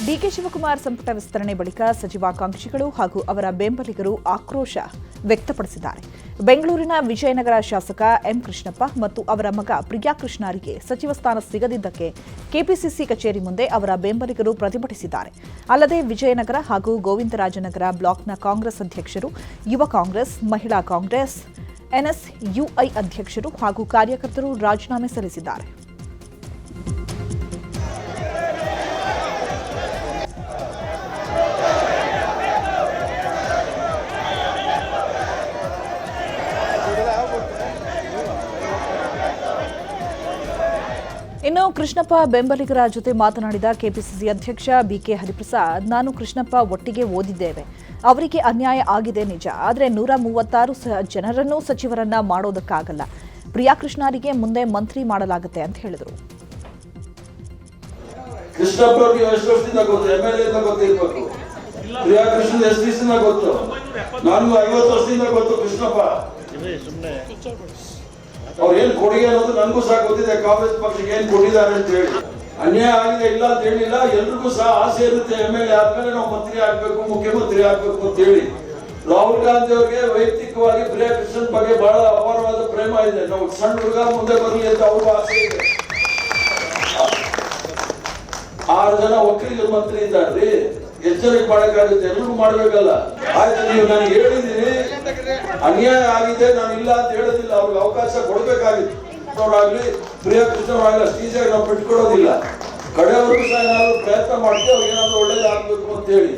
DK Shivakumar ಸಂಪುಟ ವಿಸ್ತರಣೆ ಬಳಿಕ ಸಚಿವಾಕಾಂಕ್ಷಿಗಳು ಹಾಗೂ ಅವರ ಬೆಂಬಲಿಗರು ಆಕ್ರೋಶ ವ್ಯಕ್ತಪಡಿಸಿದ್ದಾರೆ. ಬೆಂಗಳೂರಿನ ವಿಜಯನಗರ ಶಾಸಕ ಎಂ ಕೃಷ್ಣಪ್ಪ ಮತ್ತು ಅವರ ಮಗ ಪ್ರಿಯಾ ಕೃಷ್ಣರಿಗೆ ಸಚಿವ ಸ್ಥಾನ ಸಿಗದಿದ್ದಕ್ಕೆ ಕೆಪಿಸಿಸಿ ಕಚೇರಿ ಮುಂದೆ ಅವರ ಬೆಂಬಲಿಗರು ಪ್ರತಿಭಟಿಸಿದ್ದಾರೆ. ಅಲ್ಲದೆ ವಿಜಯನಗರ ಹಾಗೂ ಗೋವಿಂದರಾಜನಗರ ಬ್ಲಾಕ್ನ ಕಾಂಗ್ರೆಸ್ ಅಧ್ಯಕ್ಷರು, ಯುವ ಕಾಂಗ್ರೆಸ್, ಮಹಿಳಾ ಕಾಂಗ್ರೆಸ್, ಎನ್ಎಸ್ಯುಐ ಅಧ್ಯಕ್ಷರು ಹಾಗೂ ಕಾರ್ಯಕರ್ತರು ರಾಜೀನಾಮೆ ಸಲ್ಲಿಸಿದ್ದಾರೆ. ಇನ್ನು ಕೃಷ್ಣಪ್ಪ ಬೆಂಬಲಿಗರ ಜೊತೆ ಮಾತನಾಡಿದ ಕೆಪಿಸಿಸಿ ಅಧ್ಯಕ್ಷ ಬಿಕೆ ಹರಿಪ್ರಸಾದ್, ನಾನು ಕೃಷ್ಣಪ್ಪ ಒಟ್ಟಿಗೆ ಓದಿದ್ದೇವೆ. ಅವರಿಗೆ ಅನ್ಯಾಯ ಆಗಿದೆ ನಿಜ, ಆದರೆ 136 ಜನರನ್ನು ಸಚಿವರನ್ನ ಮಾಡೋದಕ್ಕಾಗಲ್ಲ. ಪ್ರಿಯಾ ಕೃಷ್ಣರಿಗೆ ಮುಂದೆ ಮಂತ್ರಿ ಮಾಡಲಾಗುತ್ತೆ ಅಂತ ಹೇಳಿದರು. ಕೃಷ್ಣಪ್ಪ ಅವರಿಗೆ ಎಷ್ಟು ವರ್ಷದಿಂದ ಗೊತ್ತು, ಎಂಎಲ್ಎ ಅಂತ ಗೊತ್ತಿರಬೇಕು. ಪ್ರಿಯಾ ಕೃಷ್ಣ ಎಷ್ಟು ದಿವಸದಿಂದ ಗೊತ್ತು, ನಾನು 50 ವರ್ಷದಿಂದ ಗೊತ್ತು. ಕೃಷ್ಣಪ್ಪ ಅವ್ರು ಏನ್ ಕೊಡುಗೆ ಅನ್ನೋದು ನನಗೂ ಸಹ ಗೊತ್ತಿದೆ. ಕಾಂಗ್ರೆಸ್ ಪಕ್ಷಕ್ಕೆ ಏನ್ ಕೊಟ್ಟಿದ್ದಾರೆ ಅಂತ ಹೇಳಿ ಅನ್ಯಾಯ ಆಗಿದೆ ಇಲ್ಲ ಅಂತ ಹೇಳಿಲ್ಲ. ಎಲ್ರಿಗೂ ಸಹ ಆಸೆ ಇರುತ್ತೆ, ಎಂಎಲ್ಎ ಆದ್ಮೇಲೆ ನಾವು ಮಂತ್ರಿ ಆಗ್ಬೇಕು, ಮುಖ್ಯಮಂತ್ರಿ ಆಗ್ಬೇಕು ಅಂತ ಹೇಳಿ. ರಾಹುಲ್ ಗಾಂಧಿ ಅವರಿಗೆ ವೈಯಕ್ತಿಕವಾಗಿ ಪ್ರಿಯಾ ಕೃಷ್ಣನ್ ಬಗ್ಗೆ ಬಹಳ ಅಪಾರವಾದ ಪ್ರೇಮ ಇದೆ. ನಾವು ಸಣ್ಣ ಹುಡುಗ ಮುಂದೆ ಬರಲಿ ಅಂತ ಅವ್ರಿಗೂ ಆಸೆ ಇದೆ. 6 ಜನ ಒಕ್ಕಲಿಗರ ಮಂತ್ರಿ ಇದ್ದಾರ್ರಿ, ಎಷ್ಟು ಜನಕ್ಕೆ ಮಾಡಕ್ಕಾಗುತ್ತೆ? ಎಲ್ರಿಗೂ ಮಾಡ್ಬೇಕಲ್ಲ. ಆಯ್ತು, ನೀವು ನಾನು ಹೇಳಿದೀನಿ, ಅನ್ಯಾಯ ಆಗಿದೆ, ನಾನು ಇಲ್ಲ ಅಂತ ಹೇಳೋದಿಲ್ಲ. ಅವ್ರಿಗೆ ಅವಕಾಶ ಕೊಡ್ಬೇಕಾಗಿತ್ತು. ಅವರಾಗ್ಲಿ ಪ್ರಿಯಾ ಕೃಷ್ಣ ಅವರಾಗಲಿ ಅಷ್ಟು ಈಸಿಯಾಗಿ ನಾವು ಬಿಟ್ಕೊಡೋದಿಲ್ಲ. ಕಡೆಯವರೆಗೂ ಸಹ ಏನಾದ್ರು ಪ್ರಯತ್ನ ಮಾಡ್ತೀವಿ, ಅವ್ರಿಗೆ ಏನಾದ್ರು ಒಳ್ಳೇದಾಗಬೇಕು ಅಂತ ಹೇಳಿ.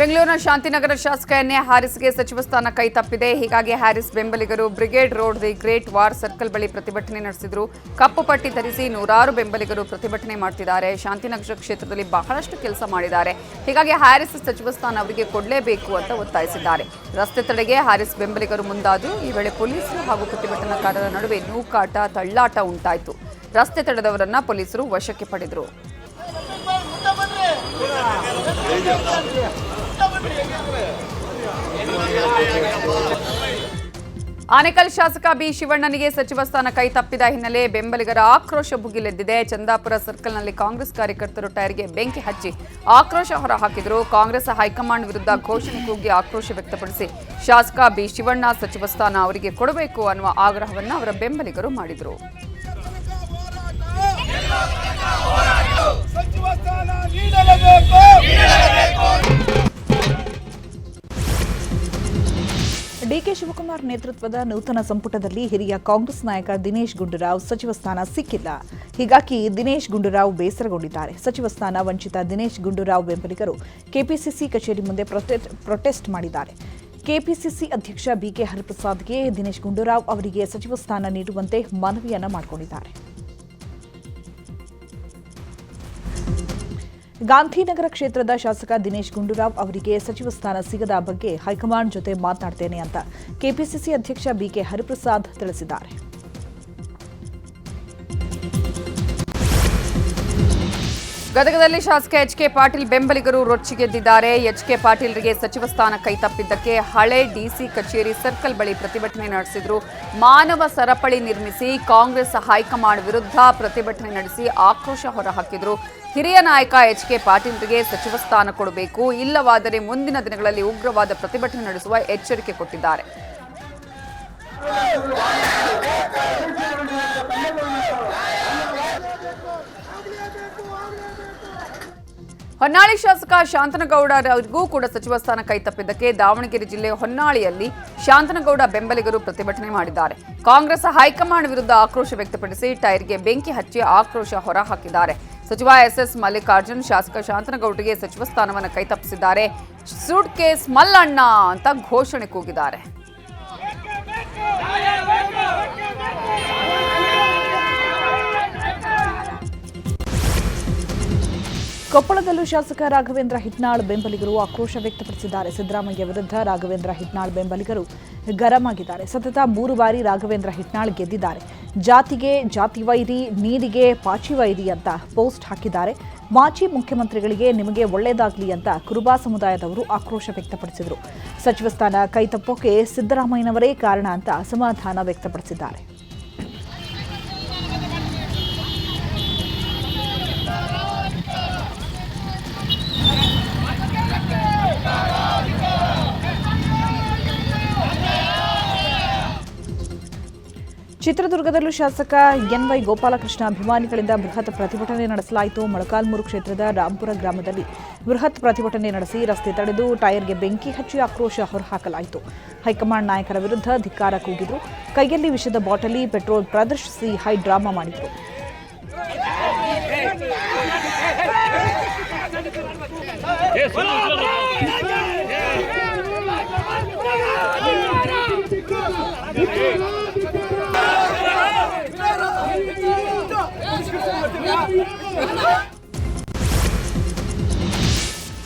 ಬೆಂಗಳೂರಿನ ಶಾಂತಿನಗರ ಶಾಸಕ ಎನ್ ಎ ಹ್ಯಾರಿಸ್ಗೆ ಸಚಿವ ಸ್ಥಾನ ಕೈ ತಪ್ಪಿದೆ. ಹೀಗಾಗಿ ಹ್ಯಾರಿಸ್ ಬೆಂಬಲಿಗರು brigade road the great war circle ಬಳಿ ಪ್ರತಿಭಟನೆ ನಡೆಸಿದರು. ಕಪ್ಪು ಪಟ್ಟಿ ಧರಿಸಿ ನೂರಾರು ಬೆಂಬಲಿಗರು ಪ್ರತಿಭಟನೆ ಮಾಡ್ತಿದ್ದಾರೆ. ಶಾಂತಿನಗರ ಕ್ಷೇತ್ರದಲ್ಲಿ ಬಹಳಷ್ಟು ಕೆಲಸ ಮಾಡಿದ್ದಾರೆ. ಹೀಗಾಗಿ ಹ್ಯಾರಿಸ್ ಸಚಿವ ಸ್ಥಾನ ಅವರಿಗೆ ಕೊಡಲೇಬೇಕು ಅಂತ ಒತ್ತಾಯಿಸಿದ್ದಾರೆ. ರಸ್ತೆ ತಡೆಗೆ ಹ್ಯಾರಿಸ್ ಬೆಂಬಲಿಗರು ಮುಂದಾದರು. ಈ ವೇಳೆ ಪೊಲೀಸರು ಹಾಗೂ ಪ್ರತಿಭಟನಾಕಾರರ ನಡುವೆ ನೂಕಾಟ, ತಳ್ಳಾಟ ಉಂಟಾಯಿತು. ರಸ್ತೆ ತಡೆದವರನ್ನ ಪೊಲೀಸರು ವಶಕ್ಕೆ ಪಡೆದರು. ಆನೇಕಲ್ ಶಾಸಕ ಬಿ ಶಿವಣ್ಣನಿಗೆ ಸಚಿವ ಸ್ಥಾನ ಕೈ ತಪ್ಪಿದ ಹಿನ್ನೆಲೆ ಬೆಂಬಲಿಗರ ಆಕ್ರೋಶ ಭುಗಿಲೆದ್ದಿದೆ. ಚಂದಾಪುರ ಸರ್ಕಲ್ನಲ್ಲಿ ಕಾಂಗ್ರೆಸ್ ಕಾರ್ಯಕರ್ತರು ಟೈರ್ಗೆ ಬೆಂಕಿ ಹಚ್ಚಿ ಆಕ್ರೋಶ ಹೊರಹಾಕಿದರು. ಕಾಂಗ್ರೆಸ್ ಹೈಕಮಾಂಡ್ ವಿರುದ್ಧ ಘೋಷಣೆ ಕೂಗಿ ಆಕ್ರೋಶ ವ್ಯಕ್ತಪಡಿಸಿ ಶಾಸಕ ಬಿ ಶಿವಣ್ಣ ಸಚಿವ ಸ್ಥಾನ ಅವರಿಗೆ ಕೊಡಬೇಕು ಅನ್ನುವ ಆಗ್ರಹವನ್ನು ಅವರ ಬೆಂಬಲಿಗರು ಮಾಡಿದರು. ಡಿಕೆ ಶಿವಕುಮಾರ್ ನೇತೃತ್ವದ ನೂತನ ಸಂಪುಟದಲ್ಲಿ ಹಿರಿಯ ಕಾಂಗ್ರೆಸ್ ನಾಯಕ ದಿನೇಶ್ ಗುಂಡೂರಾವ್ ಸಚಿವ ಸ್ಥಾನ ಸಿಕ್ಕಿಲ್ಲ. ಹೀಗಾಗಿ ದಿನೇಶ್ ಗುಂಡೂರಾವ್ ಬೇಸರಗೊಂಡಿದ್ದಾರೆ. ಸಚಿವ ಸ್ಥಾನ ವಂಚಿತ ದಿನೇಶ್ ಗುಂಡೂರಾವ್ ಬೆಂಬಲಿಗರು ಕೆಪಿಸಿಸಿ ಕಚೇರಿ ಮುಂದೆ ಪ್ರೊಟೆಸ್ಟ್ ಮಾಡಿದ್ದಾರೆ. ಕೆಪಿಸಿಸಿ ಅಧ್ಯಕ್ಷ ಬಿಕೆ ಹರಿಪ್ರಸಾದ್ಗೆ ದಿನೇಶ್ ಗುಂಡೂರಾವ್ ಅವರಿಗೆ ಸಚಿವ ಸ್ಥಾನ ನೀಡುವಂತೆ ಮನವಿಯನ್ನ ಮಾಡಿಕೊಂಡಿದ್ದಾರೆ. ಗಾಂಧಿನಗರ ಕ್ಷೇತ್ರದ ಶಾಸಕ ದಿನೇಶ್ ಗುಂಡೂರಾವ್ ಅವರಿಗೆ ಸಚಿವ ಸ್ಥಾನ ಸಿಗದ ಬಗ್ಗೆ ಹೈಕಮಾಂಡ್ ಜೊತೆ ಮಾತನಾಡ್ತೇನೆ ಅಂತ ಕೆಪಿಸಿಸಿ ಅಧ್ಯಕ್ಷ ಬಿಕೆ ಹರಿಪ್ರಸಾದ್ ತಿಳಿಸಿದ್ದಾರೆ. ಗದಗದಲ್ಲಿ ಶಾಸಕ ಎಚ್ ಕೆ ಪಾಟೀಲ್ ಬೆಂಬಲಿಗರು ರೊಚ್ಚಿಗೆದ್ದಿದ್ದಾರೆ. ಎಚ್ ಕೆ ಪಾಟೀಲ್ರಿಗೆ ಸಚಿವ ಸ್ಥಾನ ಕೈ ತಪ್ಪಿದ್ದಕ್ಕೆ ಹಳೆ ಡಿಸಿ ಕಚೇರಿ ಸರ್ಕಲ್ ಬಳಿ ಪ್ರತಿಭಟನೆ ನಡೆಸಿದ್ರು. ಮಾನವ ಸರಪಳಿ ನಿರ್ಮಿಸಿ ಕಾಂಗ್ರೆಸ್ ಹೈಕಮಾಂಡ್ ವಿರುದ್ಧ ಪ್ರತಿಭಟನೆ ನಡೆಸಿ ಆಕ್ರೋಶ ಹೊರಹಾಕಿದ್ರು. ಹಿರಿಯ ನಾಯಕ ಎಚ್ ಕೆ ಪಾಟೀಲ್ರಿಗೆ ಸಚಿವ ಸ್ಥಾನ ಕೊಡಬೇಕು, ಇಲ್ಲವಾದರೆ ಮುಂದಿನ ದಿನಗಳಲ್ಲಿ ಉಗ್ರವಾದ ಪ್ರತಿಭಟನೆ ನಡೆಸುವ ಎಚ್ಚರಿಕೆ ಕೊಟ್ಟಿದ್ದಾರೆ. ಹೊನ್ನಾಳಿ ಶಾಸಕ ಶಾಂತನಗೌಡ ಅವರಿಗೂ ಕೂಡ ಸಚಿವ ಸ್ಥಾನ ಕೈ ತಪ್ಪಿದ್ದಕ್ಕೆ ದಾವಣಗೆರೆ ಜಿಲ್ಲೆ ಹೊನ್ನಾಳಿಯಲ್ಲಿ ಶಾಂತನಗೌಡ ಬೆಂಬಲಿಗರು ಪ್ರತಿಭಟನೆ ಮಾಡಿದ್ದಾರೆ. ಕಾಂಗ್ರೆಸ್ ಹೈಕಮಾಂಡ್ ವಿರುದ್ಧ ಆಕ್ರೋಶ ವ್ಯಕ್ತಪಡಿಸಿ ಟೈರ್ಗೆ ಬೆಂಕಿ ಹಚ್ಚಿ ಆಕ್ರೋಶ ಹೊರಹಾಕಿದ್ದಾರೆ. ಸಚಿವ ಎಸ್ಎಸ್ ಮಲ್ಲಿಕಾರ್ಜುನ್ ಶಾಸಕ ಶಾಂತನಗೌಡರಿಗೆ ಸಚಿವ ಸ್ಥಾನವನ್ನು ಕೈತಪ್ಪಿಸಿದ್ದಾರೆ. ಸೂಟ್ ಕೇಸ್ ಮಲ್ಲಣ್ಣ ಅಂತ ಘೋಷಣೆ ಕೂಗಿದ್ದಾರೆ. ಕೊಪ್ಪಳದಲ್ಲೂ ಶಾಸಕ ರಾಘವೇಂದ್ರ ಹಿಟ್ನಾಳ್ ಬೆಂಬಲಿಗರು ಆಕ್ರೋಶ ವ್ಯಕ್ತಪಡಿಸಿದ್ದಾರೆ. ಸಿದ್ದರಾಮಯ್ಯ ವಿರುದ್ಧ ರಾಘವೇಂದ್ರ ಹಿಟ್ನಾಳ್ ಬೆಂಬಲಿಗರು ಗರಂ ಆಗಿದ್ದಾರೆ. ಸತತ 3 ಬಾರಿ ರಾಘವೇಂದ್ರ ಹಿಟ್ನಾಳ್ ಗೆದ್ದಿದ್ದಾರೆ. ಜಾತಿಗೆ ಜಾತಿ ವೈರಿ, ನೀರಿಗೆ ಪಾಚಿ ವೈರಿ ಅಂತ ಪೋಸ್ಟ್ ಹಾಕಿದ್ದಾರೆ. ಮಾಜಿ ಮುಖ್ಯಮಂತ್ರಿಗಳಿಗೆ ನಿಮಗೆ ಒಳ್ಳೆಯದಾಗಲಿ ಅಂತ ಕುರುಬಾ ಸಮುದಾಯದವರು ಆಕ್ರೋಶ ವ್ಯಕ್ತಪಡಿಸಿದರು. ಸಚಿವ ಸ್ಥಾನ ಕೈತಪ್ಪೋಕೆ ಸಿದ್ದರಾಮಯ್ಯನವರೇ ಕಾರಣ ಅಂತ ಅಸಮಾಧಾನ ವ್ಯಕ್ತಪಡಿಸಿದ್ದಾರೆ. ಚಿತ್ರದುರ್ಗದಲ್ಲೂ ಶಾಸಕ ಎನ್ವೈ ಗೋಪಾಲಕೃಷ್ಣ ಅಭಿಮಾನಿಗಳಿಂದ ಬೃಹತ್ ಪ್ರತಿಭಟನೆ ನಡೆಸಲಾಯಿತು. ಮೊಳಕಾಲ್ಮೂರು ಕ್ಷೇತ್ರದ ರಾಂಪುರ ಗ್ರಾಮದಲ್ಲಿ ಬೃಹತ್ ಪ್ರತಿಭಟನೆ ನಡೆಸಿ ರಸ್ತೆ ತಡೆದು ಟೈರ್ಗೆ ಬೆಂಕಿ ಹಚ್ಚಿ ಆಕ್ರೋಶ ಹೊರಹಾಕಲಾಯಿತು. ಹೈಕಮಾಂಡ್ ನಾಯಕರ ವಿರುದ್ಧ ಧಿಕ್ಕಾರ ಕೂಗಿದ್ರು. ಕೈಯಲ್ಲಿ ವಿಷದ ಬಾಟಲಿ, ಪೆಟ್ರೋಲ್ ಪ್ರದರ್ಶಿಸಿ ಹೈ ಡ್ರಾಮಾ ಮಾಡಿದ್ರು.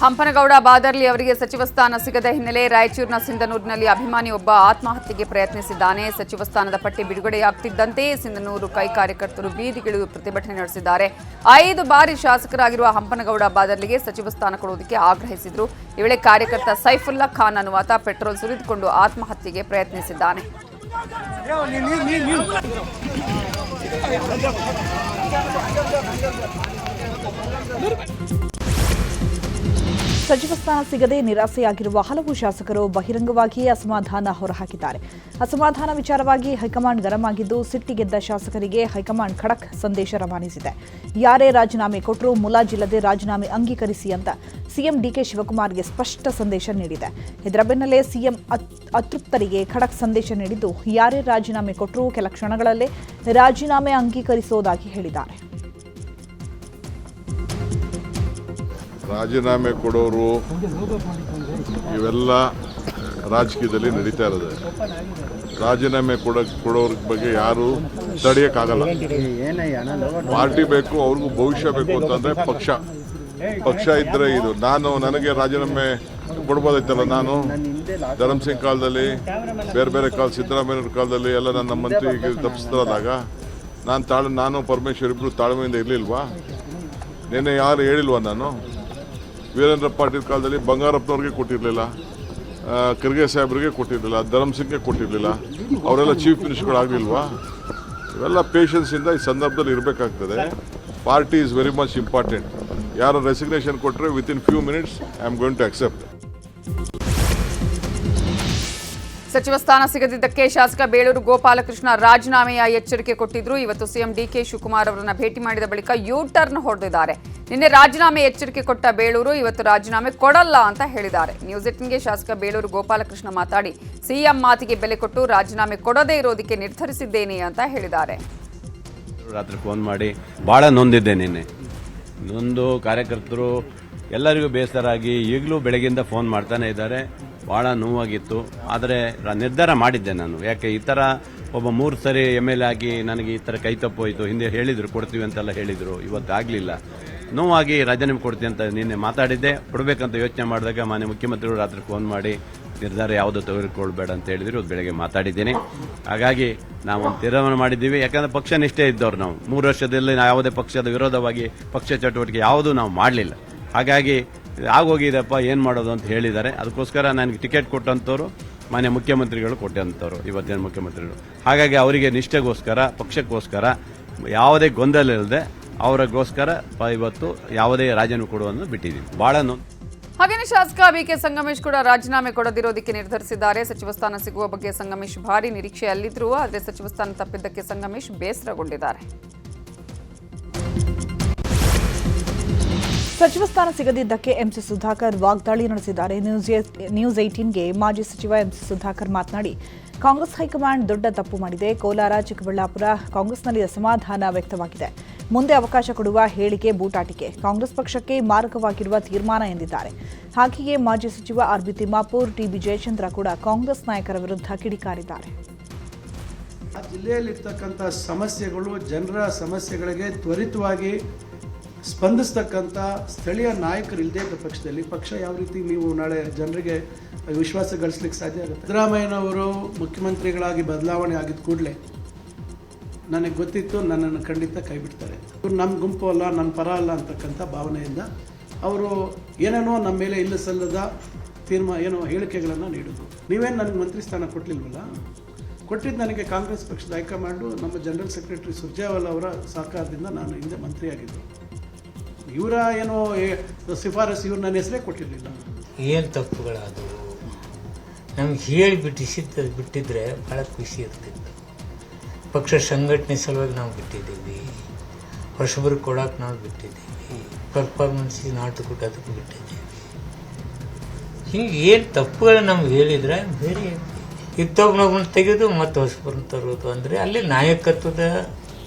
ಹಂಪನಗೌಡ ಬಾದರ್ಲಿ ಅವರಿಗೆ ಸಚಿವ ಸ್ಥಾನ ಸಿಗದ ಹಿನ್ನೆಲೆ ರಾಯಚೂರಿನ ಸಿಂಧನೂರಿನಲ್ಲಿ ಅಭಿಮಾನಿಯೊಬ್ಬ ಆತ್ಮಹತ್ಯೆಗೆ ಪ್ರಯತ್ನಿಸಿದ್ದಾನೆ. ಸಚಿವ ಸ್ಥಾನದ ಪಟ್ಟಿ ಬಿಡುಗಡೆಯಾಗುತ್ತಿದ್ದಂತೆ ಸಿಂಧನೂರು ಕೈ ಕಾರ್ಯಕರ್ತರು ಬೀದಿಗಿಳಿದು ಪ್ರತಿಭಟನೆ ನಡೆಸಿದ್ದಾರೆ. 5 ಬಾರಿ ಶಾಸಕರಾಗಿರುವ ಹಂಪನಗೌಡ ಬಾದರ್ಲಿಗೆ ಸಚಿವ ಸ್ಥಾನ ಕೊಡುವುದಕ್ಕೆ ಆಗ್ರಹಿಸಿದರು. ಈ ವೇಳೆ ಕಾರ್ಯಕರ್ತ ಸೈಫುಲ್ಲಾ ಖಾನ್ ಅನ್ನುವಾತ ಪೆಟ್ರೋಲ್ ಸುರಿದುಕೊಂಡು ಆತ್ಮಹತ್ಯೆಗೆ ಪ್ರಯತ್ನಿಸಿದ್ದಾನೆ. ಸಚಿವ ಸ್ಥಾನ ಸಿಗದೆ ನಿರಾಸೆಯಾಗಿರುವ ಹಲವು ಶಾಸಕರು ಬಹಿರಂಗವಾಗಿಯೇ ಅಸಮಾಧಾನ ಹೊರಹಾಕಿದ್ದಾರೆ. ಅಸಮಾಧಾನ ವಿಚಾರವಾಗಿ ಹೈಕಮಾಂಡ್ ಗರಂ ಆಗಿದ್ದು, ಸಿಟ್ಟಿಗೆದ್ದ ಶಾಸಕರಿಗೆ ಹೈಕಮಾಂಡ್ ಖಡಕ್ ಸಂದೇಶ ರವಾನಿಸಿದೆ. ಯಾರೇ ರಾಜೀನಾಮೆ ಕೊಟ್ಟರೂ ಮುಲಾಜಿಲ್ಲದೆ ರಾಜೀನಾಮೆ ಅಂಗೀಕರಿಸಿ ಅಂತ ಸಿಎಂ ಡಿಕೆ ಶಿವಕುಮಾರ್ಗೆ ಸ್ಪಷ್ಟ ಸಂದೇಶ ನೀಡಿದೆ. ಇದರ ಬೆನ್ನಲ್ಲೇ ಸಿಎಂ ಅತೃಪ್ತರಿಗೆ ಖಡಕ್ ಸಂದೇಶ ನೀಡಿದ್ದು, ಯಾರೇ ರಾಜೀನಾಮೆ ಕೊಟ್ಟರೂ ಕೆಲ ಕ್ಷಣಗಳಲ್ಲೇ ರಾಜೀನಾಮೆ ಅಂಗೀಕರಿಸುವುದಾಗಿ ಹೇಳಿದ್ದಾರೆ. ರಾಜೀನಾಮೆ ಕೊಡೋರು ಇವೆಲ್ಲ ರಾಜಕೀಯದಲ್ಲಿ ನಡೀತಾ ಇರೋದು. ರಾಜೀನಾಮೆ ಕೊಡೋರ ಬಗ್ಗೆ ಯಾರು ತಡೆಯೋಕ್ಕಾಗಲ್ಲ. ಪಾರ್ಟಿ ಬೇಕು, ಅವ್ರಿಗೂ ಭವಿಷ್ಯ ಬೇಕು ಅಂತಂದ್ರೆ ಪಕ್ಷ ಇದ್ರೆ ಇದು. ನನಗೆ ರಾಜೀನಾಮೆ ಕೊಡ್ಬೋದೈತಲ್ಲ. ನಾನು ಧರ್ಮಸಿಂಗ್ ಕಾಲದಲ್ಲಿ, ಬೇರೆ ಕಾಲ ಸಿದ್ದರಾಮಯ್ಯವ್ರ ಕಾಲದಲ್ಲಿ ಎಲ್ಲ ನನ್ನ ಮಂತ್ರಿಗೆ ತಪ್ಪಿಸ್ತಾರಾದಾಗ ನಾನು ಪರಮೇಶ್ವರ್ ಇಬ್ರು ತಾಳ್ಮೆಯಿಂದ ಇರಲಿಲ್ವಾ? ನಿನ್ನೆ ಯಾರು ಹೇಳಿಲ್ವಾ? ನಾನು ವೀರೇಂದ್ರ ಪಾಟೀಲ್ ಕಾಲದಲ್ಲಿ ಬಂಗಾರಪ್ಪನವ್ರಿಗೆ ಕೊಟ್ಟಿರಲಿಲ್ಲ, ಖರ್ಗೆ ಸಾಹೇಬ್ರಿಗೆ ಕೊಟ್ಟಿರಲಿಲ್ಲ, ಧರ್ಮಸಿಂಗ್ಗೆ ಕೊಟ್ಟಿರಲಿಲ್ಲ. ಅವರೆಲ್ಲ ಚೀಫ್ ಮಿನಿಸ್ಟರ್ಗಳಾಗಲಿಲ್ವಾ? ಇವೆಲ್ಲ ಪೇಷನ್ಸಿಂದ ಈ ಸಂದರ್ಭದಲ್ಲಿ ಇರಬೇಕಾಗ್ತದೆ. Party is very much important. ಯಾರು ರೆಸಿಗ್ನೇಷನ್ ಕೊಟ್ಟರೆ within few minutes I am going to accept. ಸಚಿವ ಸ್ಥಾನ ಸಿಗದಿದ್ದಕ್ಕೆ ಶಾಸಕ ಬೇಳೂರು ಗೋಪಾಲಕೃಷ್ಣ ರಾಜೀನಾಮೆಯ ಎಚ್ಚರಿಕೆ ಕೊಟ್ಟಿದ್ರು. ಇವತ್ತು ಸಿಎಂ ಡಿಕೆ ಶಿವಕುಮಾರ್ ಅವರನ್ನ ಭೇಟಿ ಮಾಡಿದ ಬಳಿಕ ಯೂ ಟರ್ನ್ ಹೊಡೆದಿದ್ದಾರೆ. ನಿನ್ನೆ ರಾಜೀನಾಮೆ ಎಚ್ಚರಿಕೆ ಕೊಟ್ಟ ಬೇಳೂರು ಇವತ್ತು ರಾಜೀನಾಮೆ ಕೊಡಲ್ಲ ಅಂತ ಹೇಳಿದ್ದಾರೆ. ನ್ಯೂಸ್ 18ಗೆ ಶಾಸಕ ಬೇಳೂರು ಗೋಪಾಲಕೃಷ್ಣ ಮಾತಾಡಿ, ಸಿಎಂ ಮಾತಿಗೆ ಬೆಲೆ ಕೊಟ್ಟು ರಾಜೀನಾಮೆ ಕೊಡದೇ ಇರೋದಕ್ಕೆ ನಿರ್ಧರಿಸಿದ್ದೇನೆ ಅಂತ ಹೇಳಿದ್ದಾರೆ. ರಾತ್ರಿ ಫೋನ್ ಮಾಡಿ ಭಾಳ ನೊಂದಿದ್ದೆ. ನಿನ್ನೆ ನೊಂದು ಕಾರ್ಯಕರ್ತರು ಎಲ್ಲರಿಗೂ ಬೇಸರಾಗಿ ಈಗಲೂ ಬೆಳಗ್ಗೆಯಿಂದ ಫೋನ್ ಮಾಡ್ತಾನೆ ಇದ್ದಾರೆ. ಭಾಳ ನೋವಾಗಿತ್ತು. ಆದರೆ ನಿರ್ಧಾರ ಮಾಡಿದ್ದೆ ನಾನು. ಯಾಕೆ ಈ ಥರ ಒಬ್ಬ 3 ಸರಿ MLA ಆಗಿ ನನಗೆ ಈ ಥರ ಕೈ ತಪ್ಪೋಯ್ತು. ಹಿಂದೆ ಹೇಳಿದರು ಕೊಡ್ತೀವಿ ಅಂತೆಲ್ಲ ಹೇಳಿದರು, ಇವತ್ತು ಆಗಲಿಲ್ಲ. ನೋವಾಗಿ ರಾಜೀನಾಮೆ ಕೊಡ್ತೀನಿ ಅಂತ ನಿನ್ನೆ ಮಾತಾಡಿದ್ದೆ. ಕೊಡಬೇಕಂತ ಯೋಚನೆ ಮಾಡಿದಾಗ ಮಾನ್ಯ ಮುಖ್ಯಮಂತ್ರಿಗಳು ರಾತ್ರಿ ಫೋನ್ ಮಾಡಿ ನಿರ್ಧಾರ ಯಾವುದೋ ತೆಗೆದುಕೊಳ್ಬೇಡ ಅಂತ ಹೇಳಿದ್ರು. ಇವತ್ತು ಬೆಳಗ್ಗೆ ಮಾತಾಡಿದ್ದೀನಿ. ಹಾಗಾಗಿ ನಾವು ಒಂದು ತೀರ್ಮಾನ ಮಾಡಿದ್ದೀವಿ. ಯಾಕಂದರೆ ಪಕ್ಷ ನಿಷ್ಠೆ ಇದ್ದವ್ರು ನಾವು 3 ವರ್ಷದಲ್ಲಿ ಯಾವುದೇ ಪಕ್ಷದ ವಿರೋಧವಾಗಿ ಪಕ್ಷ ಚಟುವಟಿಕೆ ಯಾವುದೂ ನಾವು ಮಾಡಲಿಲ್ಲ. ಹಾಗಾಗಿ ಆಗೋಗಿದೆಪ್ಪ, ಏನು ಮಾಡೋದು ಅಂತ ಹೇಳಿದ್ದಾರೆ. ಅದಕ್ಕೋಸ್ಕರ ನನಗೆ ಟಿಕೆಟ್ ಕೊಟ್ಟಂಥವ್ರು ಮಾನ್ಯ ಮುಖ್ಯಮಂತ್ರಿಗಳು ಕೊಟ್ಟಂಥವ್ರು, ಇವತ್ತಿನ ಮುಖ್ಯಮಂತ್ರಿಗಳು. ಹಾಗಾಗಿ ಅವರಿಗೆ ನಿಷ್ಠೆಗೋಸ್ಕರ, ಪಕ್ಷಕ್ಕೋಸ್ಕರ ಯಾವುದೇ ಗೊಂದಲ ಇಲ್ಲದೆ ಅವರಿಗೋಸ್ಕರ ಇವತ್ತು ಯಾವುದೇ ರಾಜೀನಾಮೆ ಕೊಡುವನ್ನು ಬಿಟ್ಟಿದ್ದೀವಿ. ಭಾಳ ಹಾಗೇನೇ ಶಾಸಕ ಬಿಕೆ ಸಂಗಮೇಶ್ ಕೂಡ ರಾಜೀನಾಮೆ ಕೊಡದಿರೋದಕ್ಕೆ ನಿರ್ಧರಿಸಿದ್ದಾರೆ. ಸಚಿವ ಸ್ಥಾನ ಸಿಗುವ ಬಗ್ಗೆ ಸಂಗಮೇಶ್ ಭಾರಿ ನಿರೀಕ್ಷೆಯಲ್ಲಿದ್ರು. ಆದರೆ ಸಚಿವ ಸ್ಥಾನ ತಪ್ಪಿದ್ದಕ್ಕೆ ಸಂಗಮೇಶ್ ಬೇಸರಗೊಂಡಿದ್ದಾರೆ. ಸಚಿವ ಸ್ಥಾನ ಸಿಗದಿದ್ದಕ್ಕೆ ಎಂಸಿ ಸುಧಾಕರ್ ವಾಗ್ದಾಳಿ ನಡೆಸಿದ್ದಾರೆ. ನ್ಯೂಸ್ 18ಗೆ ಮಾಜಿ ಸಚಿವ ಎಂಸಿ ಸುಧಾಕರ್ ಮಾತನಾಡಿ, ಕಾಂಗ್ರೆಸ್ ಹೈಕಮಾಂಡ್ ದೊಡ್ಡ ತಪ್ಪು ಮಾಡಿದೆ. ಕೋಲಾರ, ಚಿಕ್ಕಬಳ್ಳಾಪುರ ಕಾಂಗ್ರೆಸ್ನಲ್ಲಿ ಅಸಮಾಧಾನ ವ್ಯಕ್ತವಾಗಿದೆ. ಮುಂದೆ ಅವಕಾಶ ಕೊಡುವ ಹೇಳಿಕೆ ಬೂಟಾಟಿಕೆ, ಕಾಂಗ್ರೆಸ್ ಪಕ್ಷಕ್ಕೆ ಮಾರಕವಾಗಿರುವ ತೀರ್ಮಾನ ಎಂದಿದ್ದಾರೆ. ಹಾಗೆಯೇ ಮಾಜಿ ಸಚಿವ ಆರ್ಬಿ ತಿಮ್ಮಾಪುರ್, ಟಿಬಿ ಜಯಚಂದ್ರ ಕೂಡ ಕಾಂಗ್ರೆಸ್ ನಾಯಕರ ವಿರುದ್ಧ ಕಿಡಿಕಾರಿದ್ದಾರೆ. ಜಿಲ್ಲೆಯಲ್ಲಿರ್ತಕ್ಕಂಥ ಸಮಸ್ಯೆಗಳು, ಜನರ ಸಮಸ್ಯೆಗಳಿಗೆ ತ್ವರಿತವಾಗಿ ಸ್ಪಂದಿಸ್ತಕ್ಕಂಥ ಸ್ಥಳೀಯ ನಾಯಕರಿಲ್ಲದೆ ಇದ್ದ ಪಕ್ಷದಲ್ಲಿ ಪಕ್ಷ ಯಾವ ರೀತಿ ನೀವು ನಾಳೆ ಜನರಿಗೆ ವಿಶ್ವಾಸ ಗಳಿಸ್ಲಿಕ್ಕೆ ಸಾಧ್ಯ ಆಗುತ್ತೆ? ಸಿದ್ದರಾಮಯ್ಯನವರು ಮುಖ್ಯಮಂತ್ರಿಗಳಾಗಿ ಬದಲಾವಣೆ ಆಗಿದ್ದ ಕೂಡಲೇ ನನಗೆ ಗೊತ್ತಿತ್ತು ನನ್ನನ್ನು ಖಂಡಿತ ಕೈ ಬಿಡ್ತಾರೆ. ನಮ್ಮ ಗುಂಪು ಅಲ್ಲ, ನನ್ನ ಪರ ಅಲ್ಲ ಅಂತಕ್ಕಂಥ ಭಾವನೆಯಿಂದ ಅವರು ಏನೇನೋ ನಮ್ಮ ಮೇಲೆ ಇಲ್ಲ ಸಲ್ಲದ ಏನೋ ಹೇಳಿಕೆಗಳನ್ನು ನೀಡಿದ್ರು. ನೀವೇನು ನನಗೆ ಮಂತ್ರಿ ಸ್ಥಾನ ಕೊಡಲಿಲ್ವಲ್ಲ? ಕೊಟ್ಟಿದ್ದು ನನಗೆ ಕಾಂಗ್ರೆಸ್ ಪಕ್ಷದ ಹೈಕಮಾಂಡು, ನಮ್ಮ ಜನರಲ್ ಸೆಕ್ರೆಟರಿ ಸುರ್ಜೇವಾಲಾ ಅವರ ಸಹಕಾರದಿಂದ ನಾನು ಹಿಂದೆ ಮಂತ್ರಿಯಾಗಿದ್ದರು. ಇವರ ಏನೋ ಶಿಫಾರಸು ಇವ್ರು ನನ್ನ ಹೆಸರೇ ಕೊಟ್ಟಿರಲಿಲ್ಲ. ಏನು ತಪ್ಪುಗಳಾದವು ನಮ್ಗೆ ಹೇಳಿ ಬಿಟ್ಟಿದ್ರೆ ಭಾಳ ಖುಷಿ ಇರ್ತಿತ್ತು. ಪಕ್ಷ ಸಂಘಟನೆ ಸಲುವಾಗಿ ನಾವು ಬಿಟ್ಟಿದ್ದೀವಿ, ಹೊಸಬರು ಕೊಡೋಕೆ ನಾವು ಬಿಟ್ಟಿದ್ದೀವಿ, ಪರ್ಫಾರ್ಮೆನ್ಸಿಗೆ ನಾಟಕ ಕೊಡೋದಕ್ಕೆ ಬಿಟ್ಟಿದ್ದೀವಿ. ಹಿಂಗೆ ಏನು ತಪ್ಪುಗಳು ನಮ್ಗೆ ಹೇಳಿದರೆ ಬೇರೆ ಇತ್ತೊಬ್ಬನೊಬ್ಬನ ತೆಗೆದು ಮತ್ತೆ ಹೊಸಬರನ್ನ ತರೋದು ಅಂದರೆ ಅಲ್ಲಿ ನಾಯಕತ್ವದ